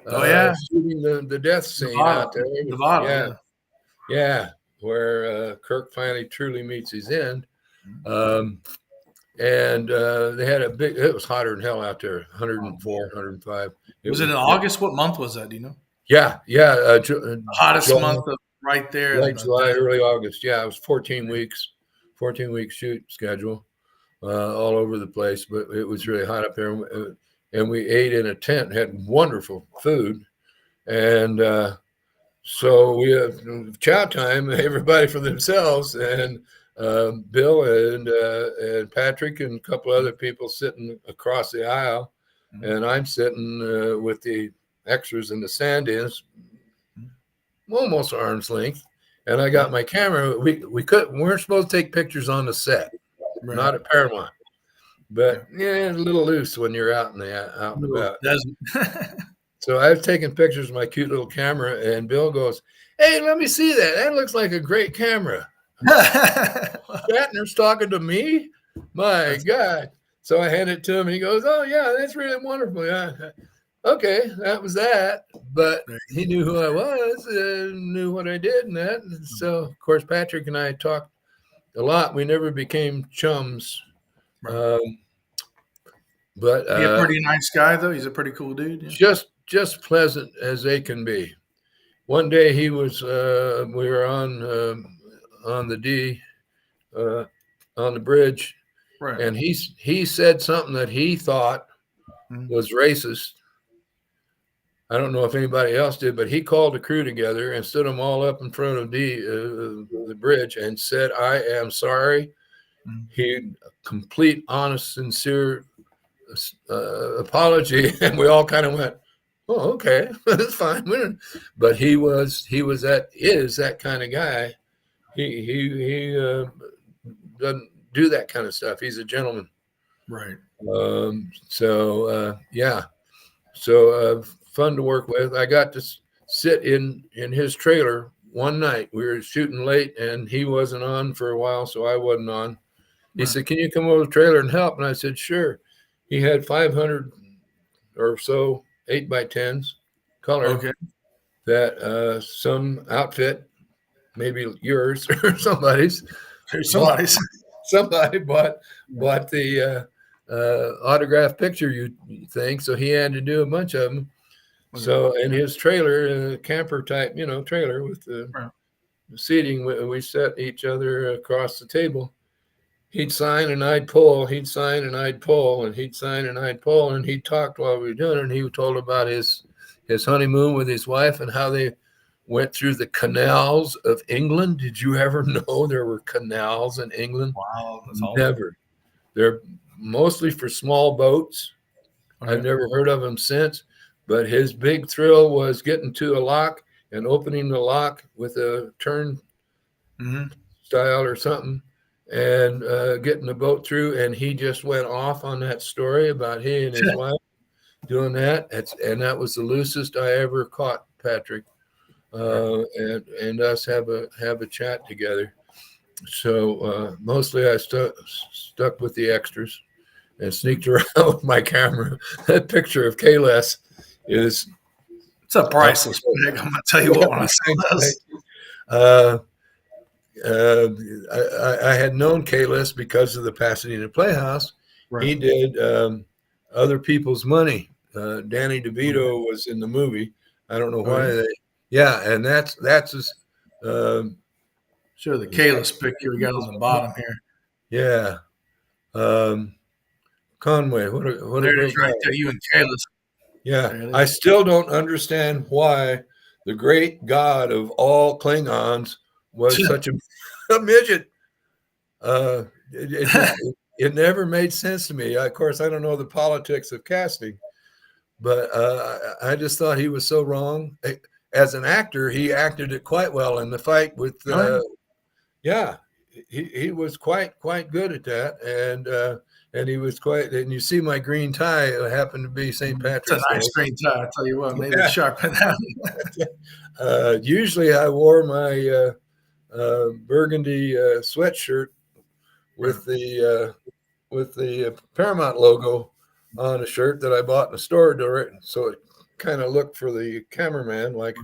Shooting the death scene out there. Nevada, yeah, where Kirk finally truly meets his end. And they had it was hotter than hell out there, 104, 105. Was it in August? What month was that? Do you know? Yeah. Hottest month of right there. Late July, early August. Yeah, it was 14 week shoot schedule all over the place, but it was really hot up there. And we ate in a tent, had wonderful food. And so we have chow time, everybody for themselves. And Bill and Patrick and a couple other people sitting across the aisle. And I'm sitting with the extras in the stand-ins, almost arm's length. And I got my camera. We weren't supposed to take pictures on the set, not at Paramount. But yeah, a little loose when you're out and about. So I've taken pictures with my cute little camera, and Bill goes, "Hey, let me see that. That looks like a great camera." Shatner's talking to me? My God. So I hand it to him, and he goes, "Oh, yeah, that's really wonderful." Yeah. Okay, that was that. But he knew who I was, knew what I did and that. And so, of course, Patrick and I talked a lot. We never became chums. But he's a pretty nice guy, though. He's a pretty cool dude. Yeah. Just pleasant as they can be. One day we were on the D, on the bridge, and he said something that he thought was racist. I don't know if anybody else did, but he called the crew together and stood them all up in front of the bridge and said, "I am sorry." He complete, honest, sincere apology, and we all kind of went, "Oh, okay, that's fine." But he is that kind of guy. He doesn't do that kind of stuff. He's a gentleman, right? So fun to work with. I got to sit in his trailer one night. We were shooting late, and he wasn't on for a while, so I wasn't on. He said, "Can you come over to the trailer and help?" And I said, "Sure." He had 500 or so 8x10s color that some outfit, maybe yours or somebody's, somebody bought the autograph picture thing. So he had to do a bunch of them. So in his trailer, camper type, trailer with the seating, we set each other across the table. He'd sign and I'd pull, he'd sign and I'd pull, and he'd sign and I'd pull. And he talked while we were doing it. And he told about his honeymoon with his wife and how they went through the canals of England. Did you ever know there were canals in England? Wow. Never. They're mostly for small boats. I've never heard of them since. But his big thrill was getting to a lock and opening the lock with a turn style or something. And getting the boat through, and he just went off on that story about he and his wife doing that. And that was the loosest I ever caught Patrick, and us have a chat together. So mostly I stuck with the extras and sneaked around with my camera. That picture of Kayles is It's a priceless pick. I'm gonna tell you what when I saw this. uh, I had known Kalis because of the Pasadena Playhouse. Right. He did Other People's Money. Danny DeVito was in the movie. I don't know why Okay. and that's his. Um, Sure, the Kalis picture we got on the bottom here. yeah, Conway. What a There it great is, right guy. there. You and Kalis. Yeah, There it I is. still don't understand why the great god of all Klingons was such a midget. It just it never made sense to me. Of course, I don't know the politics of casting, but I just thought he was so wrong. As an actor, he acted it quite well in the fight with. Yeah, he was quite good at that, and he was quite. And you see my green tie happened to be St. It's a Patrick's Day. nice green tie. I tell you what, maybe Yeah. sharpen that. Usually, I wore my burgundy sweatshirt with the Paramount logo on a shirt that I bought in a store, so it kind of looked for the cameraman like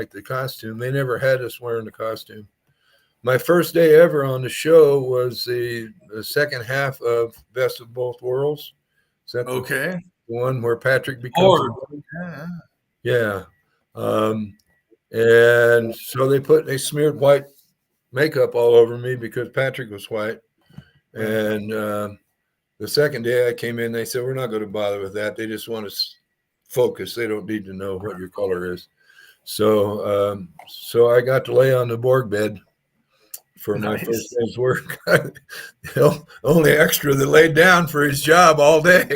the costume. They never had us wearing the costume. My first day ever on the show was the second half of Best of Both Worlds. Is that Okay. the one where Patrick becomes yeah. And so they smeared white makeup all over me because Patrick was white. Right. And the second day I came in, they said, we're not going to bother with that. They just want to focus. They don't need to know what your color is. So so I got to lay on the Borg bed for my first day's work. Only extra that laid down for his job all day.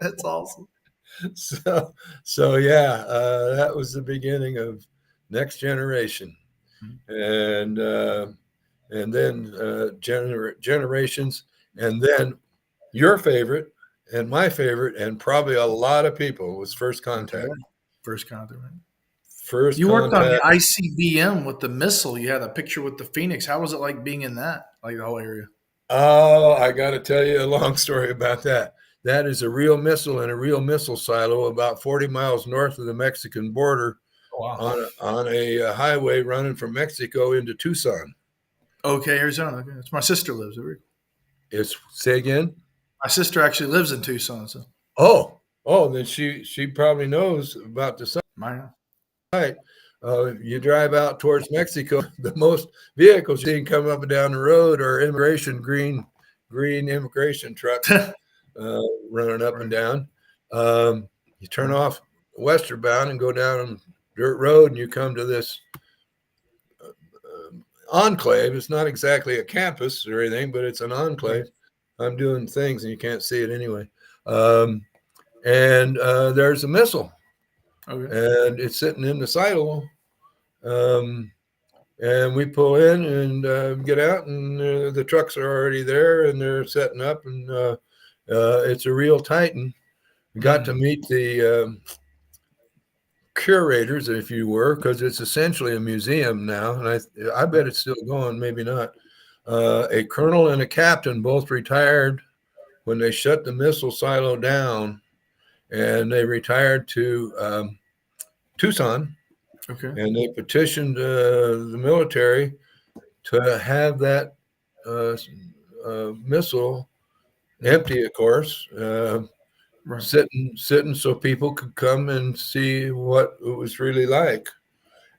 That's awesome. So yeah, that was the beginning of Next Generation, and then Generations, and then your favorite and my favorite, and probably a lot of people was First Contact. Okay. First Contact. Right? First You worked on the Contact. ICBM with the missile. You had a picture with the Phoenix. How was it like being in that, like the whole area? Oh, I got to tell you a long story about that. That is a real missile in a real missile silo about 40 miles north of the Mexican border. Oh, wow. On a highway running from Mexico into Tucson. Okay, Arizona. Okay. It's my sister lives there. Say again? My sister actually lives in Tucson. So. Then she probably knows about the Mine. site. You drive out towards Mexico, the most vehicles you see come up and down the road are immigration green immigration trucks running up and down. You turn off westbound and go down a dirt road, and you come to this enclave. It's not exactly a campus or anything, but it's an enclave. I'm doing things, and you can't see it anyway. And there's a missile, and it's sitting in the silo. And we pull in and get out, and the trucks are already there, and they're setting up, and it's a real Titan. We got to meet the curators, if you were, because it's essentially a museum now, and I bet it's still going, maybe not. A colonel and a captain both retired when they shut the missile silo down, and they retired to Tucson. Okay. And they petitioned the military to have that missile empty, of course, sitting so people could come and see what it was really like.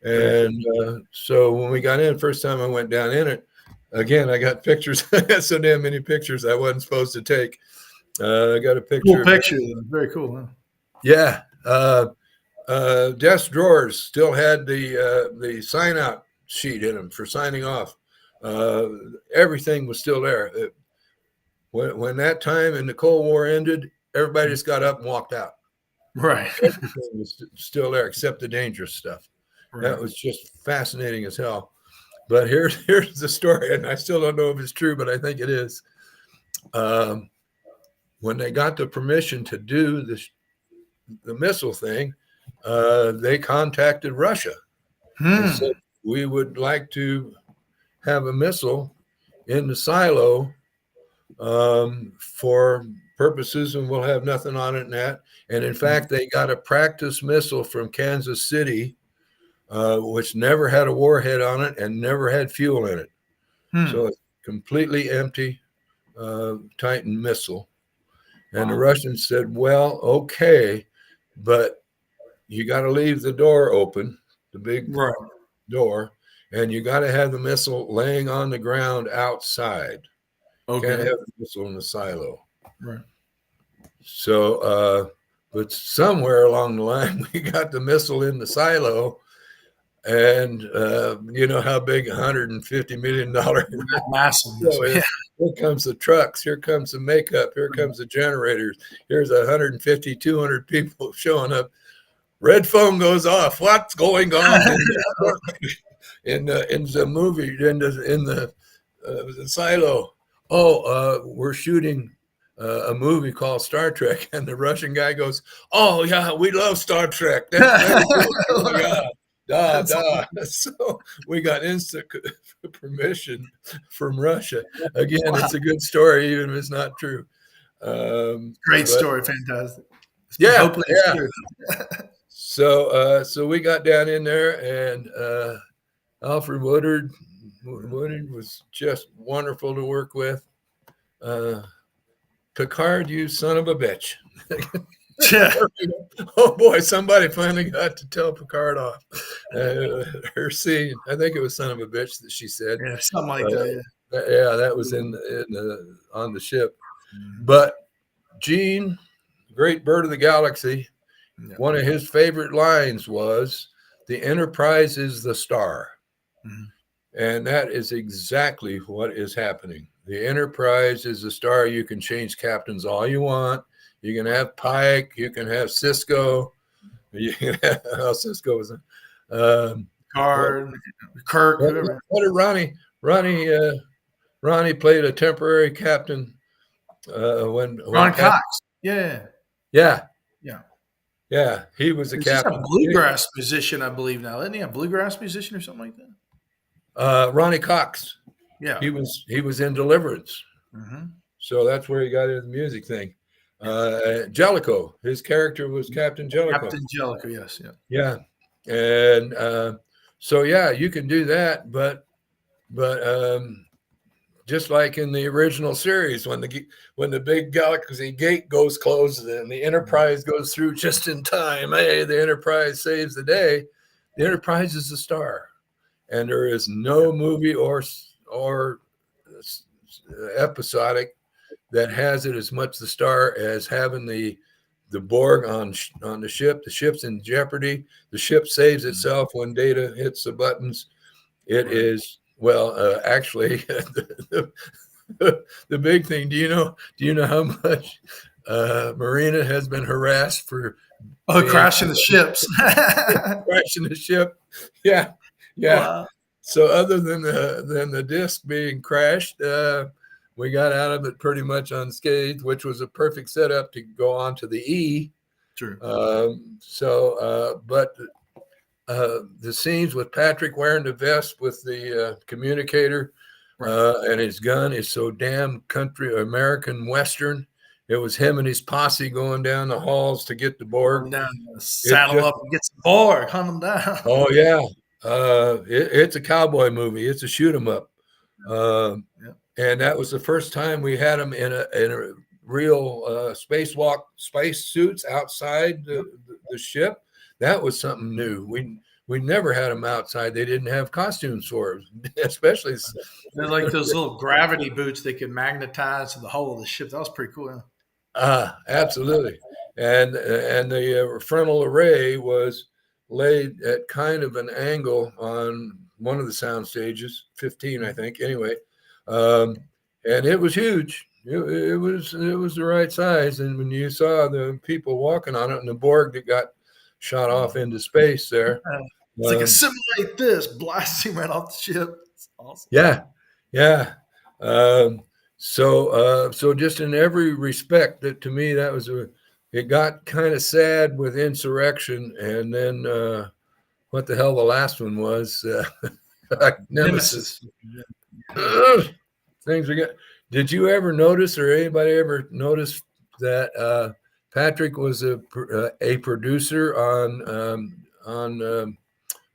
And so when we got in, first time I went down in it, again, I got pictures. I got so damn many pictures I wasn't supposed to take. I got a picture. Cool picture. Very cool. Huh? Yeah. Desk drawers still had the sign out sheet in them for signing off. Everything was still there. When that time in the Cold War ended, everybody just got up and walked out. Right. Everything was still there except the dangerous stuff. Right. That was just fascinating as hell. But here's the story, and I still don't know if it's true, but I think it is. When they got the permission to do the missile thing, they contacted Russia and said, we would like to have a missile in the silo for purposes, and we'll have nothing on it and that. And in fact, they got a practice missile from Kansas City, which never had a warhead on it and never had fuel in it. So it's completely empty Titan missile. And the Russians said, well, okay, but you got to leave the door open, the big door, and you got to have the missile laying on the ground outside. Okay. Can't have the missile in the silo. Right. So, but somewhere along the line, we got the missile in the silo. And you know how big $150 million massive is. Here comes the trucks. Here comes the makeup. Here comes the generators. Here's 150, 200 people showing up. Red phone goes off. What's going on in the movie, in the silo? Oh, we're shooting a movie called Star Trek. And the Russian guy goes, oh, yeah, we love Star Trek. That's very cool. Oh, yeah. So we got instant permission from Russia. Again, it's a good story, even if it's not true. Great story, fantastic. Yeah, hopefully it's true. So we got down in there, and Alfred Woodard was just wonderful to work with. Picard, you son of a bitch. Oh boy, somebody finally got to tell Picard off. Her scene, I think it was son of a bitch that she said. Yeah, something like that. Yeah, that was on the ship. But Gene, great bird of the galaxy, one of his favorite lines was, "The Enterprise is the star." And that is exactly what is happening. The Enterprise is the star. You can change captains all you want. You can have Pike. You can have Cisco. You can have Cisco was Card, Kirk. What did Ronnie played a temporary captain when Ron Cox. Yeah. He was a captain. He's a bluegrass musician, I believe now. Isn't he a bluegrass musician or something like that? Ronnie Cox. Yeah. He was in Deliverance. So that's where he got into the music thing. Jellicoe, his character was Captain Jellicoe. Captain Jellicoe, yes, yeah, and so yeah, you can do that, but just like in the original series, when the big galaxy gate goes closed and the Enterprise goes through just in time, hey, the Enterprise saves the day. The Enterprise is the star, and there is no movie or episodic that has it as much the star as having the Borg on the ship. The ship's in jeopardy. The ship saves itself when Data hits the buttons. It is actually the big thing. Do you know how much Marina has been harassed for crashing the ships? Crashing the ship. Yeah. Wow. So other than the disc being crashed, we got out of it pretty much unscathed, which was a perfect setup to go on to the E. True. But the scenes with Patrick wearing the vest with the communicator and his gun is so damn country American Western. It was him and his posse going down the halls to get the Borg. Saddle up and get the Borg, hunt them down. Oh, yeah. It's a cowboy movie. It's a shoot 'em up. And that was the first time we had them in a real space suits outside the ship. That was something new. We never had them outside. They didn't have costumes for them, especially. They're like those little gravity boots they could magnetize to the hull of the ship. That was pretty cool. Absolutely. And the frontal array was laid at kind of an angle on one of the sound stages, 15, I think. Anyway. And it was huge. It was the right size. And when you saw the people walking on it and the Borg that got shot off into space there, it's like a simulate this blasting right off the ship. It's awesome. Yeah. So just in every respect, that to me that was it got kind of sad with Insurrection, and then what the hell the last one was, Nemesis. Things we got. Did you ever notice, or anybody ever notice that Patrick was a producer on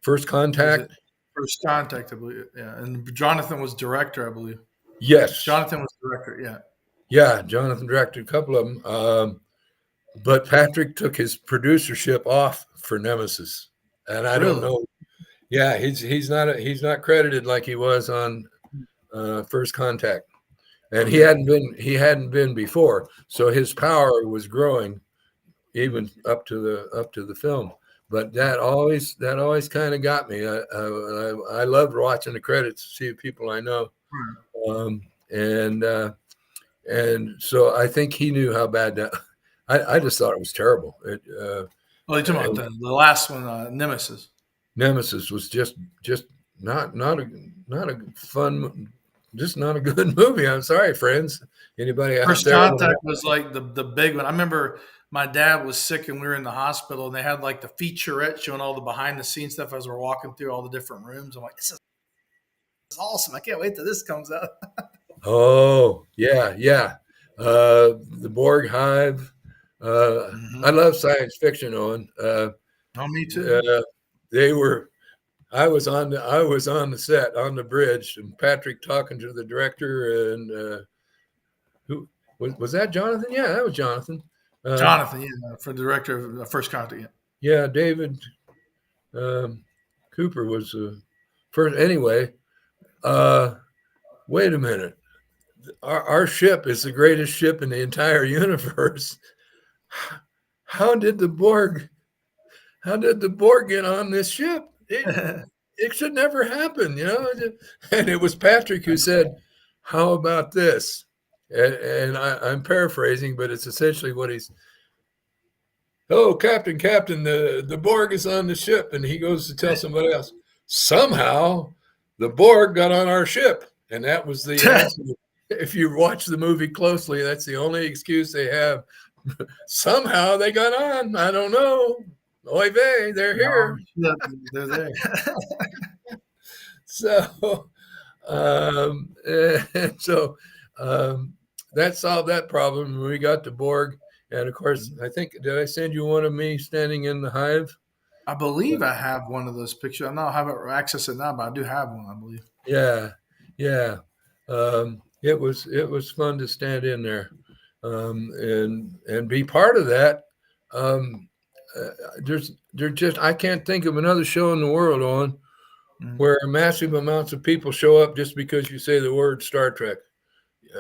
First Was Contact. it First Contact? I believe. Yeah, and Jonathan was director, I believe. Yes, Jonathan was director. Yeah. yeah, Jonathan directed a couple of them. But Patrick took his producership off for Nemesis, and I don't Really? know. Yeah, he's not credited like he was on First Contact, and Okay. he hadn't been before. So his power was growing even up to the film. But that always kind of got me. I loved watching the credits to see people I know, Right. um, and and so I think he knew how bad that. I just thought it was terrible. Oh, you're talking about the last one, Nemesis. Nemesis was just not a fun, just not a good movie. I'm sorry, friends. Anybody out First there? Contact was like the big one. I remember my dad was sick and we were in the hospital and they had like the featurette showing all the behind the scenes stuff as we're walking through all the different rooms. I'm like, this is awesome. I can't wait till this comes out. Oh yeah, yeah. The Borg Hive. I Mm-hmm. love science fiction. On Oh, me too. they were. I was on the set on the bridge, and Patrick talking to the director, and who was that? Jonathan? Yeah, that was Jonathan. Uh, Jonathan, yeah, for the director of First Contact. Yeah. yeah, David um, Cooper was first. Anyway, uh, wait a minute. Our ship is the greatest ship in the entire universe. How did the Borg? How did the Borg get on this ship? It should never happen, you know. And it was Patrick who said, "How about this?" And I'm paraphrasing, but it's essentially what he's. Oh, Captain, the Borg is on the ship, and he goes to tell somebody else. Somehow, the Borg got on our ship, and that was the answer. If you watch the movie closely, that's the only excuse they have. Somehow they got on. I don't know. Oy vey, they're No, here. yeah, they're there. So, and so that solved that problem. We got to Borg, and of course, I think did I send you one of me standing in the hive? I believe I have one of those pictures. I don't have it access it now, but I do have one. I believe. Yeah, yeah. It was fun to stand in there, and be part of that. Um, there's just I can't think of another show in the world on Mhm. where massive amounts of people show up just because you say the word Star Trek.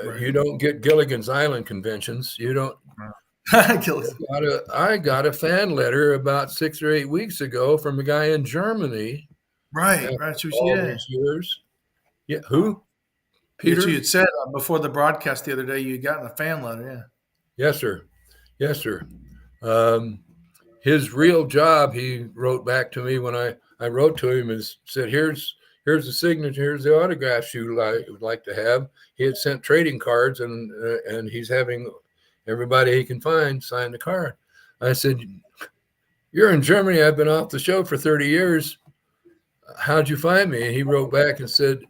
Right. You don't get Gilligan's Island conventions. You don't. Right. Kills. I got a fan letter about 6 or 8 weeks ago from a guy in Germany Right. after Right. all Yeah. these years. Yeah, who? Yes, you Peter? had said before the broadcast the other day you had gotten a fan letter. Yeah. Yes, sir. Yes, sir. Um, his real job, he wrote back to me when I wrote to him and said, here's the signature, here's the autographs you would like to have. He had sent trading cards, and he's having everybody he can find sign the card. I said, "You're in Germany. I've been off the show for 30 years. How'd you find me?" And he wrote back and said,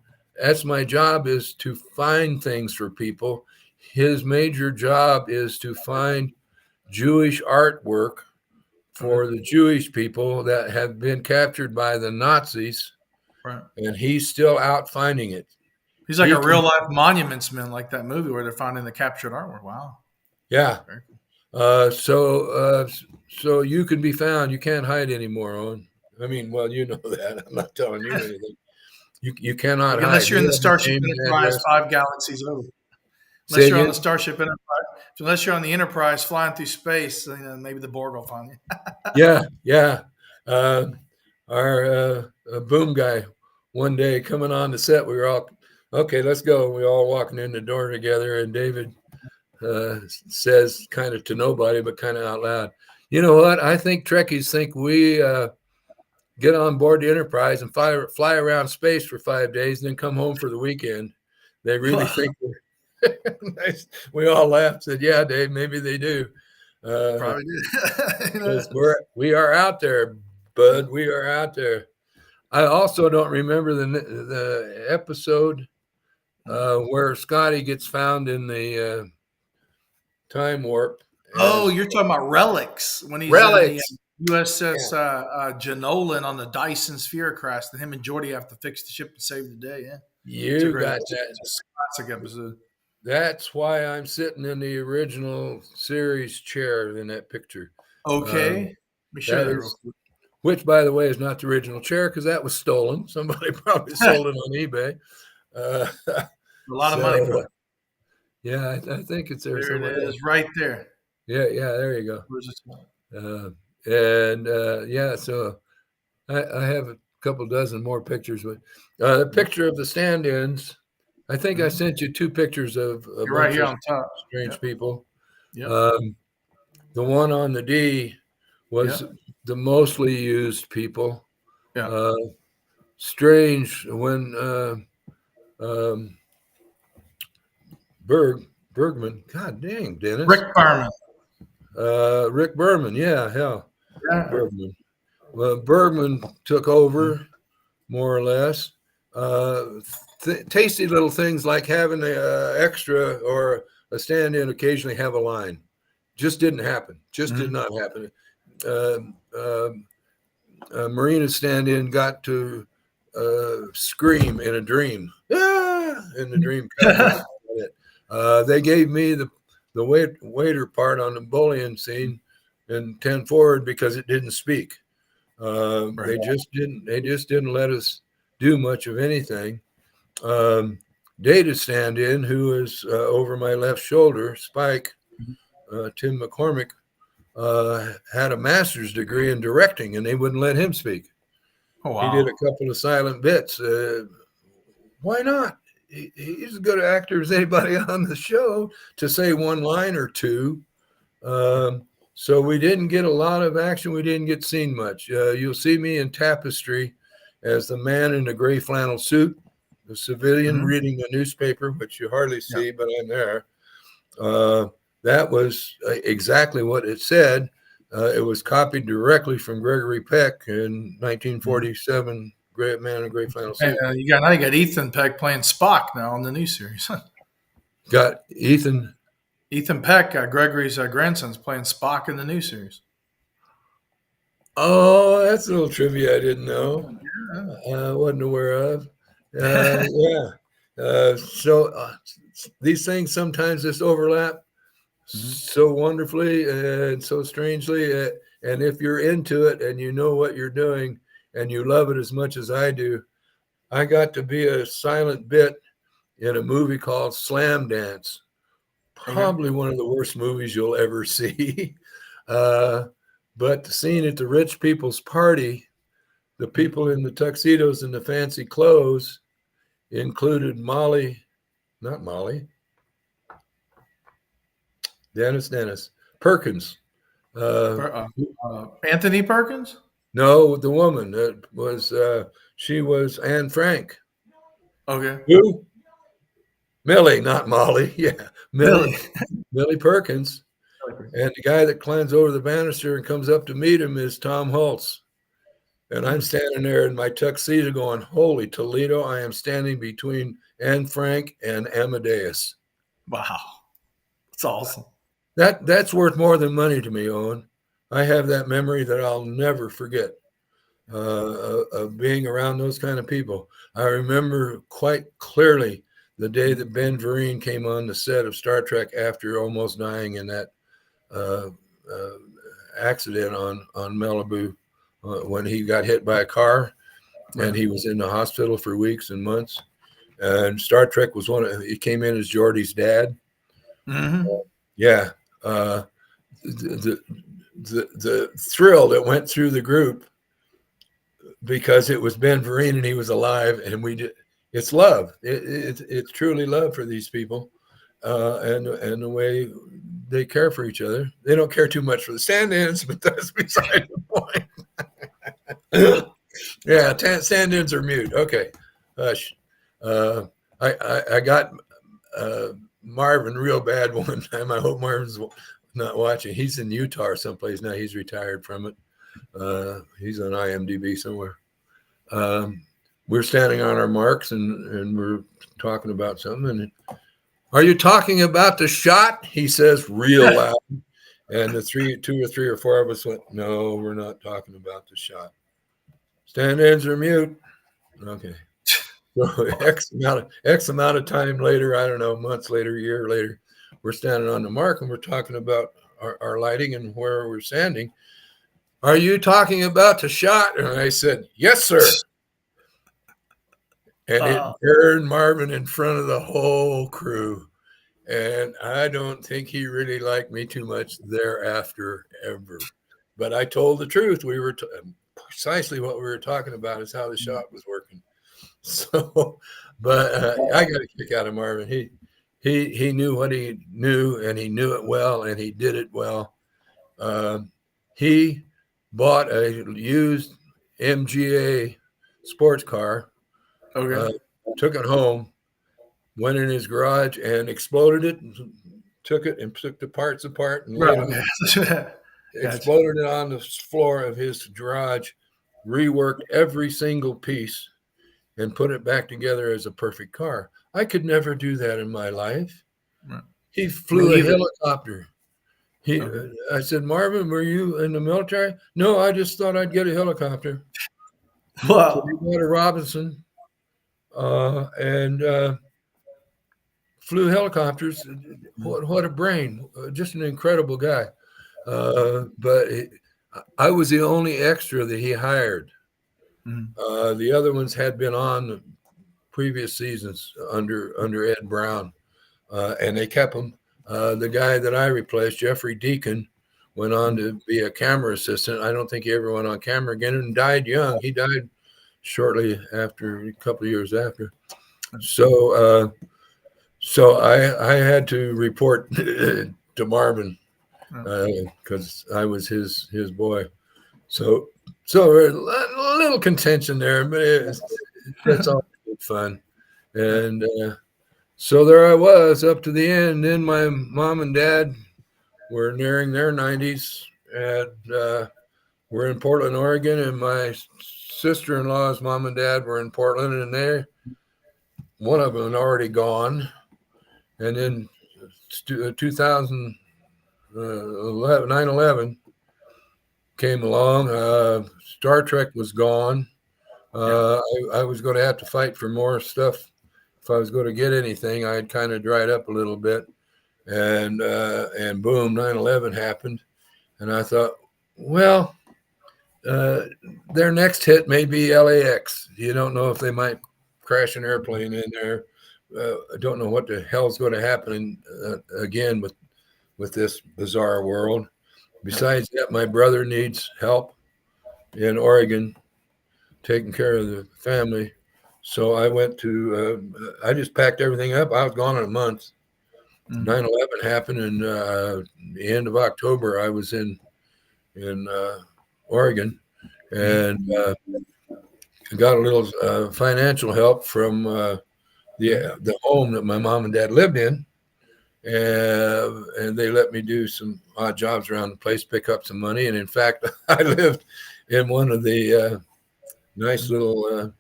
"That's my job, is to find things for people. His major job is to find Jewish artwork Okay. for the Jewish people that have been captured by the Nazis, Right. and he's still out finding it. He's like He a can, real life monuments man, like that movie where they're finding the captured artwork. Wow. yeah. Very cool. So you can be found. You can't hide anymore. On, I mean, well, you know that. I'm not telling you anything. You cannot Like hide. unless you're We in the have a Starship name and Enterprise address. 5 galaxies over. Say Unless you're on the again. Starship Enterprise, unless you're on the Enterprise flying through space, maybe the Borg will find you. Yeah, yeah. Uh, our boom guy one day coming on the set, we were all okay. Let's go. We all walking in the door together, and David says, kind of to nobody, but kind of out loud, "You know what? I think Trekkies think we get on board the Enterprise and fly around space for 5 days, and then come home for the weekend. They really think we're." We all laughed. Said, "Yeah, Dave, maybe they do." Uh, Probably did. Who because knows? we are out there, bud. We are out there. I also don't remember the episode where Scotty gets found in the time warp. Oh, As you're talking about relics when he's in the relics. USS Yeah. Janolan on the Dyson Sphere crash, and him and Geordi have to fix the ship to save the day. Yeah, it's a You great, got it's that. a classic episode. That's why I'm sitting in the original series chair in that picture. Okay, let me show That that real is, quick. which, by the way, is not the original chair because that was stolen. Somebody probably sold it on eBay. Uh, A lot of money for so, it. yeah, I think it's there There it somewhere. is, right there. Yeah, there you go. Where's it? Yeah, so I have a couple dozen more pictures, but the picture of the stand-ins, I think I Mhm. sent you 2 pictures of a You're right bunch here of on top. strange Yep, people. yep, Um, the one on the D was yep, the mostly used people. yeah. Uh, strange when um, Bergman, God dang, Dennis, Rick Berman. Rick Berman, yeah, hell, Yeah. Bergman. Well, Bergman took over more or less. Uh, tasty little things like having a extra or a stand-in occasionally have a line. Just didn't happen. Just did Mhm. not happen. Uh, uh, Marina stand-in got to scream in a dream. Ah! And the dream cut. That's it. They gave me the waiter part on the bullion scene in 10 forward because it didn't speak. Right. They just didn't let us do much of anything. Data stand-in, who is over my left shoulder, Spike, Tim McCormick, had a master's degree in directing, and they wouldn't let him speak. Oh He did a wow. couple of silent bits. Why not? He's as good an actor as anybody on the show to say one line or two. So we didn't get a lot of action. We didn't get seen much. You'll see me in Tapestry as the man in the gray flannel suit, the civilian Mhm. reading a newspaper, which you hardly Yeah. see, but I'm there. That was exactly what it said. It was copied directly from Gregory Peck in Mhm. 1947, Great Man in Gray Flannel And, Suit. you got Ethan Peck playing Spock now on the new series. Got Ethan. Ethan Peck, Gregory's grandson's playing Spock in the new series. Oh, that's a little trivia I didn't know. Yeah. I wasn't aware of. Yeah. So these things sometimes just overlap Mhm. so wonderfully and so strangely. And if you're into it and you know what you're doing and you love it as much as I do, I got to be a silent bit in a movie called Slam Dance. Okay. Probably one of the worst movies you'll ever see. uh, but the scene at the rich people's party, the Mhm. people in the tuxedos and the fancy clothes included not Molly, Dennis Perkins. Uh, Anthony Perkins. no, the woman that was she was Anne Frank. Okay. Who? Millie, not Molly. Yeah, Billy. Millie Perkins. And the guy that climbs over the banister and comes up to meet him is Tom Hulce. And I'm Hmm. standing there in my tuxedo going, holy Toledo, I am standing between Anne Frank and Amadeus. Wow, that's awesome. That's worth more than money to me, Owen. I have that memory that I'll never forget of being around those kind of people. I remember quite clearly the day that Ben Vereen came on the set of Star Trek after almost dying in that uh, uh, accident on Malibu when he got hit by a car and Right. he was in the hospital for weeks and months. And Star Trek was he came in as Geordi's dad. Hmm. Yeah. Uh, the, the thrill that went through the group because it was Ben Vereen and he was alive, and it's love. It's truly love for these people, and the way they care for each other. They don't care too much for the stand-ins, but that's beside the point. Yeah, stand-ins are mute. Okay, hush. Uh, I got Marvin real bad one time. I hope Marvin's not watching. He's in Utah or someplace now. He's retired from it. He's on IMDb somewhere. We're standing on our marks and we're talking about something. And Are you talking about the shot? He says real loud. And the two or three or four of us went, no, we're not talking about the shot. Stand-ins are mute. Okay. So X amount of time later, I don't know, months later, a year later, we're standing on the mark and we're talking about our lighting and where we're standing. Are you talking about the shot? And I said, yes, sir. And it burned Marvin in front of the whole crew. And I don't think he really liked me too much thereafter ever. But I told the truth. We were precisely what we were talking about is how the shot was working. So, but I got a kick out of Marvin. He knew what he knew, and he knew it well, and he did it well. He bought a used MGA sports car, Okay. took it home, went in his garage and exploded it, and took it and took the parts apart and laid them. Okay. Exploded it on the floor of his garage, reworked every single piece, and put it back together as a perfect car. I could never do that in my life. Right. He flew a either. helicopter. I said, Marvin, were you in the military? No, I just thought I'd get a helicopter. Wow. So he got a Robinson and flew helicopters. What a brain. Just an incredible guy. But I was the only extra that he hired. Mm-hmm. The other ones had been on previous seasons under Ed Brown, and they kept him. The guy that I replaced, Jeffrey Deacon, went on to be a camera assistant. I don't think he ever went on camera again and died young. He died shortly after, a couple of years after. So I had to report to Marvin because I was his boy. So a little contention there, but it's all good fun. And so there I was up to the end. Then my mom and dad were nearing their 90s, and we're in Portland, Oregon, and my sister-in-law's mom and dad were in Portland, and one of them had already gone. And then 2011, 9/11 came along. Star Trek was gone. I was going to have to fight for more stuff. If I was going to get anything, I had kind of dried up a little bit. And boom, 9/11 happened. And I thought, well, their next hit may be LAX. You don't know if they might crash an airplane in there. I don't know what the hell's going to happen again with this bizarre world. Besides that, my brother needs help in Oregon, taking care of the family. So I went to, I just packed everything up. I was gone in a month. 9/11 happened, and the end of October, I was in Oregon, and got a little financial help from the home that my mom and dad lived in, and they let me do some odd jobs around the place, pick up some money. And in fact, I lived in one of the nice little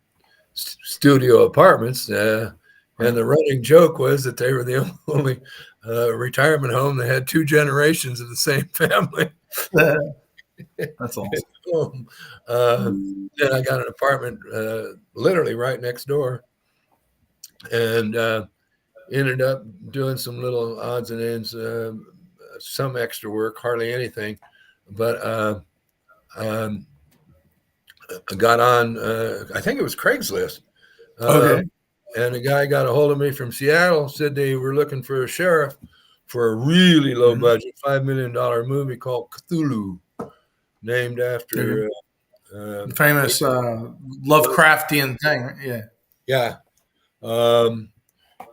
studio apartments. And the running joke was that they were the only retirement home that had two generations of the same family. That's awesome. Then I got an apartment literally right next door, and ended up doing some little odds and ends, some extra work, hardly anything. But I got on, I think it was Craigslist. Okay. And a guy got a hold of me from Seattle, said they were looking for a sheriff for a really low budget, $5 million movie called Cthulhu, named after the famous Lovecraftian thing. Right? Yeah. And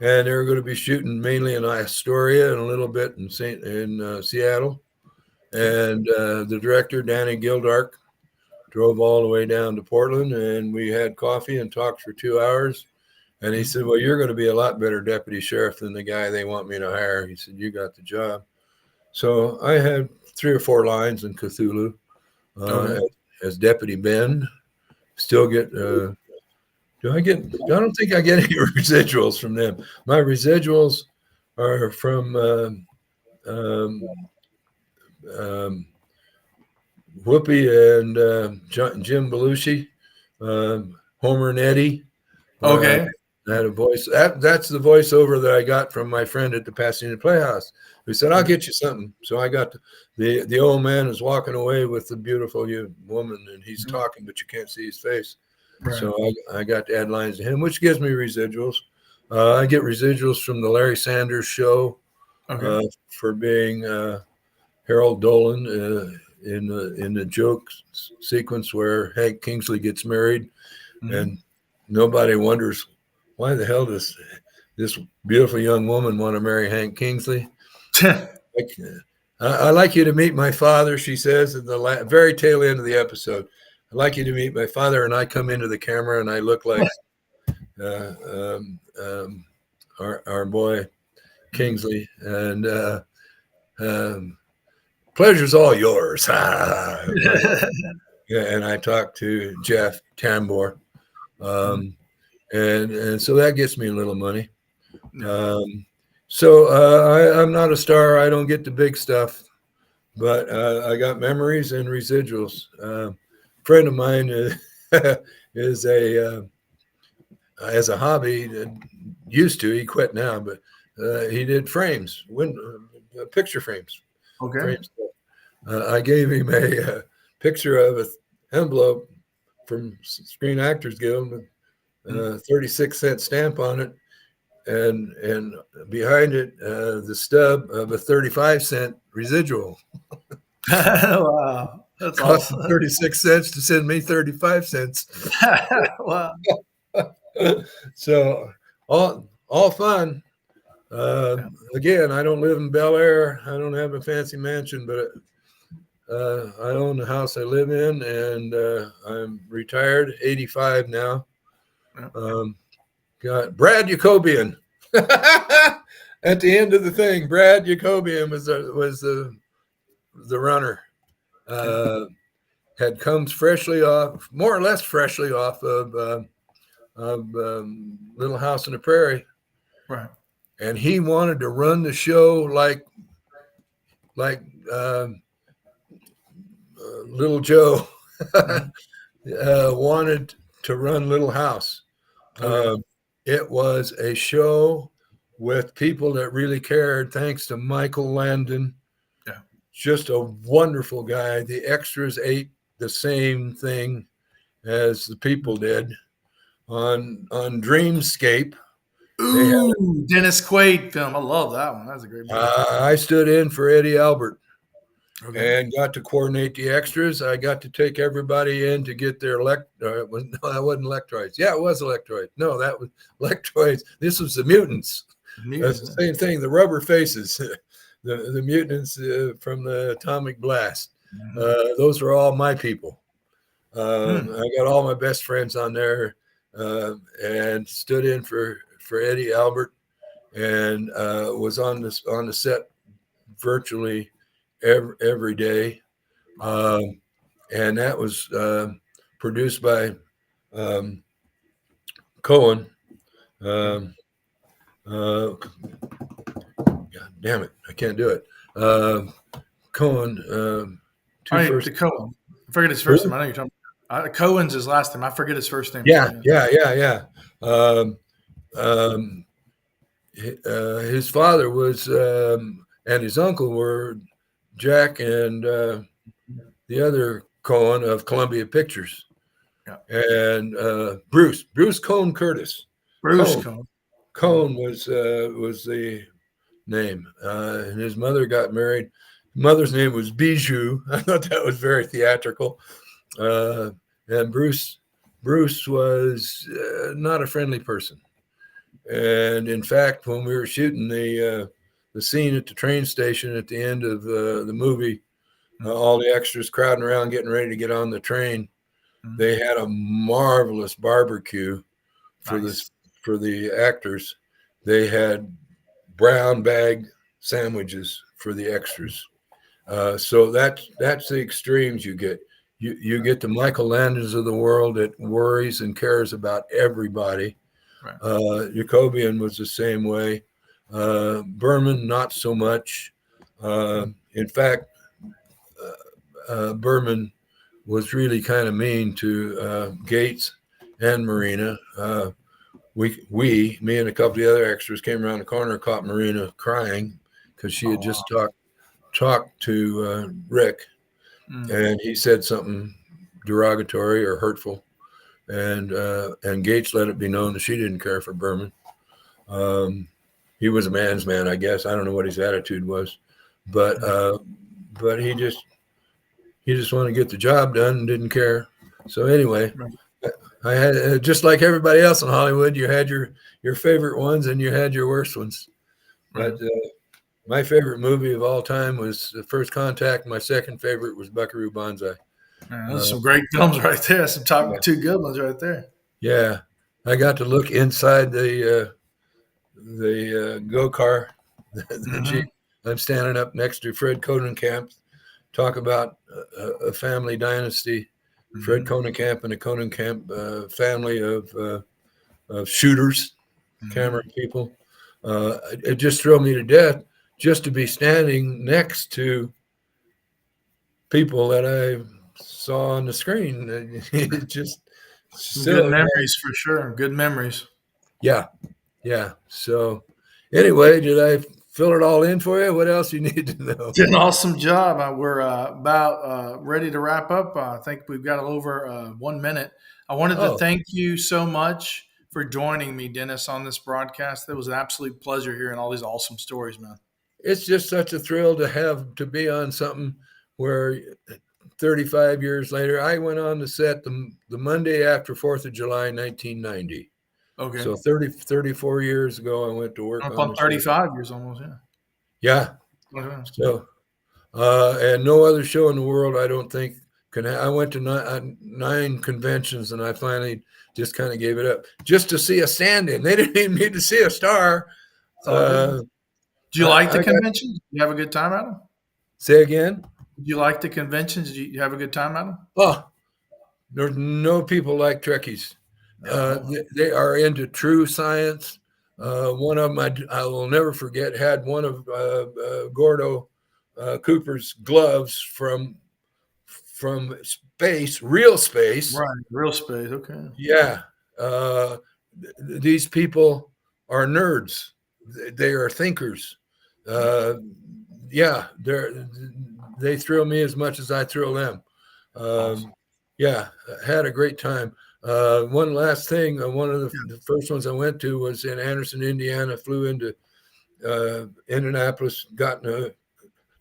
they were going to be shooting mainly in Astoria and a little bit in Seattle. And the director, Danny Gildark, drove all the way down to Portland, and we had coffee and talked for 2 hours. And he said, well, you're going to be a lot better deputy sheriff than the guy they want me to hire. He said, you got the job. So I had 3 or 4 lines in Cthulhu as Deputy Ben. Still get, I don't think I get any residuals from them. My residuals are from um, um, Whoopi and Jim Belushi, Homer and Eddie. Uh, Okay. I had a voice. That's the voiceover that I got from my friend at the Pasadena Playhouse, who said, "I'll Okay. get you something." So I got the old man is walking away with the beautiful woman, and he's Mhm. talking, but you can't see his face. Right. So I got to add lines to him, which gives me residuals. I get residuals from the Larry Sanders Show Okay. for being Harold Dolan in the joke sequence where Hank Kingsley gets married, Mm-hmm. and nobody wonders why the hell does this beautiful young woman want to marry Hank Kingsley. Like, I like you to meet my father, she says at the very tail end of the episode. I'd like you to meet my father, and I come into the camera and I look like uh, um, um, our boy Mhm. Kingsley, and um, pleasure's all yours. Yeah, and I talked to Jeff Tambor, Mhm. um, and so that gets me a little money. Yeah. Um, so I'm not a star. I don't get the big stuff, but I got memories and residuals. Friend of mine is a as a hobby. Used to, he quit now, but he did frames, picture frames, Okay. frames. I gave him a picture of an envelope from Screen Actors Guild with Mhm. 36-cent stamp on it, and behind it the stub of a 35-cent residual. Wow. That's Cost him awesome. 36 cents to send me 35 cents. Wow. So all fun. Yeah. Again, I don't live in Bel Air. I don't have a fancy mansion, but I own the house I live in, and I'm retired, 85 now. Yeah. Um, got Brad Jacobian. At the end of the thing, Brad Jacobian was the runner. Okay. Uh, had comes freshly off, more or less freshly off of Little House on the Prairie, Right. and he wanted to run the show like uh, Little Joe Mhm. wanted to run Little House. Okay. Uh, it was a show with people that really cared, thanks to Michael Landon. Yeah. Just a wonderful guy. The extras ate the same thing as the people did on Dreamscape. They had Ooh, Dennis Quaid film. I love that one. That's a great movie. I stood in for Eddie Albert Okay. and got to coordinate the extras. I got to take everybody in to get their it was, no, that wasn't electroids. Yeah, it was electroids. No, that was electroids. This was the mutants. That's Mutants. the same thing. The rubber faces, the mutants from the atomic blast. Mm-hmm. Those are all my people. Hmm. I got all my best friends on there, and stood in for Eddie Albert, and was on the set virtually every day. Um, and that was produced by um, Cohen. Okay. Um, God damn it, I can't do it. Um Cohen, All two right, first. the Cohen. I forget his first name. Who? I know you're talking. Cohen's his last name. I forget his first name too. Yeah, Yeah. yeah. Um, um, his father was, and his uncle were Jack and the other Cohen of Columbia Pictures, Yeah. and Bruce Cohen Curtis. Bruce Cohen Cohen. Okay. Cohen was the name, and his mother got married. Mother's name was Bijou. I thought that was very theatrical. Uh, and Bruce was not a friendly person. And in fact, when we were shooting the scene at the train station at the end of the movie, Mm-hmm. all the extras crowding around getting ready to get on the train, Mm-hmm. they had a marvelous barbecue for Nice. this for the actors. They had brown bag sandwiches for the extras. So that's the extremes you get. You get the Michael Landons of the world that worries and cares about everybody. Right. Jacobian was the same way. Berman, not so much. In fact, Berman was really kind of mean to Gates and Marina. Me and a couple of the other extras came around the corner and caught Marina crying because she Oh had wow. just talked to Rick, Mm. and he said something derogatory or hurtful, and Gates let it be known that she didn't care for Berman. He was a man's man, I guess. I don't know what his attitude was, but Mm. but he just wanted to get the job done and didn't care. So anyway, Right. I had just like everybody else in Hollywood, you had your favorite ones and you had your worst ones. But Right. my favorite movie of all time was First Contact. My second favorite was Buckaroo Banzai. Man, those are Uh, some great films right there. Some yeah, top two good ones right there. yeah. I got to look inside the go car, the Hmm. Jeep. I'm standing up next to Fred Conenkamp. Talk about a family dynasty. Fred Hmm. Conenkamp and the Conenkamp family of shooters, camera Hmm. people. It just thrilled me to death just to be standing next to people that I saw on the screen. It just Some good still, memories for sure. Good memories. yeah, yeah. So, anyway, did I fill it all in for you? What else you need to know? Did an awesome job. We're about ready to wrap up. I think we've got over 1 minute. I wanted to Oh, thank you so much for joining me, Dennis, on this broadcast. It was an absolute pleasure hearing all these awesome stories, man. it's just such a thrill to have to be on something where 35 years later, I went on the set the Monday after 4th of July, 1990. Okay. So 34 years ago, I went to work Up on on the set. 35 years almost, yeah. Yeah. Okay. So, and no other show in the world, I don't think, I went to nine conventions and I finally just kind of gave it up just to see a stand in. They didn't even need to see a star. It's all good. Uh, Do you like the I got, conventions? Did you have a good time at them? say again. Did you like the conventions? Did you have a good time at them? Oh, there's no people like Trekkies. No. They are into true science. One of them I will never forget had one of Gordo Cooper's gloves from space, real space. Right. Real space. Okay. Yeah, uh, these people are nerds. They are thinkers. Uh, yeah, they thrill me as much as I thrill them. Awesome. Um, yeah, had a great time. One last thing, one of the first ones I went to was in Anderson, Indiana. Flew into Indianapolis, got in a Mhm.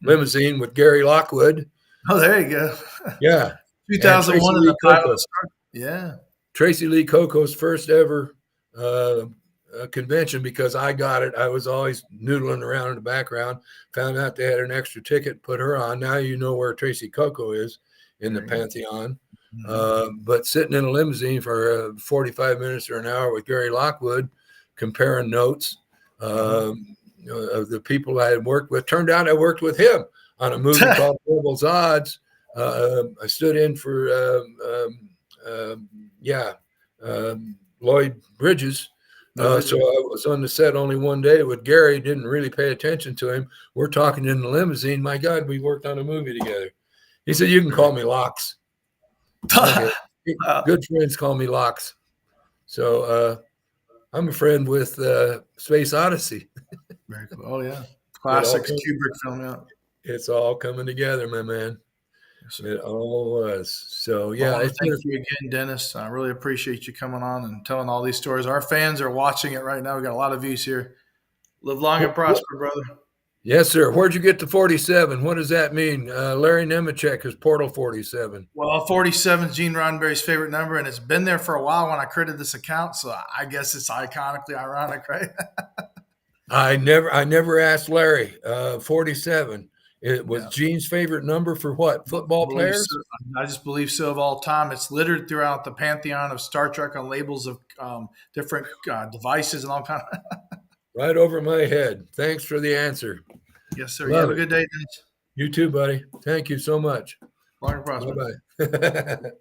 limousine with Gary Lockwood. Oh, there you go. Yeah, and 2001 and the pilot of Star. Yeah. Tracy Lee Coco's first ever convention because I got it. I was always noodling around in the background. Found out they had an extra ticket, put her on. Now you know where Tracy Coco is in the There you go. Pantheon. Mhm. But sitting in a limousine for 45 minutes or an hour with Gary Lockwood, comparing notes Mhm. of the people I had worked with. Turned out I worked with him on a movie called Devil's Odds. I stood in for yeah, Lloyd Bridges. No So bridges. I was on the set only one day with Gary. Didn't really pay attention to him. We're talking in the limousine. My God, we worked on a movie together. He said, "You can Very call me Locks." Okay, good friends call me Locks. So I'm a friend with Space Odyssey. Very cool. Oh yeah. It all Classics come, Kubrick film, yeah. it's all coming together, my man. Yes, sir. It all was. So Well, I yeah, want to it's thank been you again, Dennis. I really appreciate you coming on and telling all these stories. Our fans are watching it right now. We got a lot of views here. Live long and prosper, brother. yes, sir. Where'd you get to 47? What does that mean? Larry Nemechek is Portal 47. Well, 47 is Gene Roddenberry's favorite number, and it's been there for a while when I created this account. So I guess it's iconically ironic, right? I never asked Larry. 47. It was Yeah. Gene's favorite number for what? I Football believe so. players? I just believe so of all time. It's littered throughout the pantheon of Star Trek on labels of different devices and all kind of. Right over my head. Thanks for the answer. Yes, sir. You have Love a it. good day, Dennis. You too, buddy. Thank you so much. Long and prosper. Bye bye.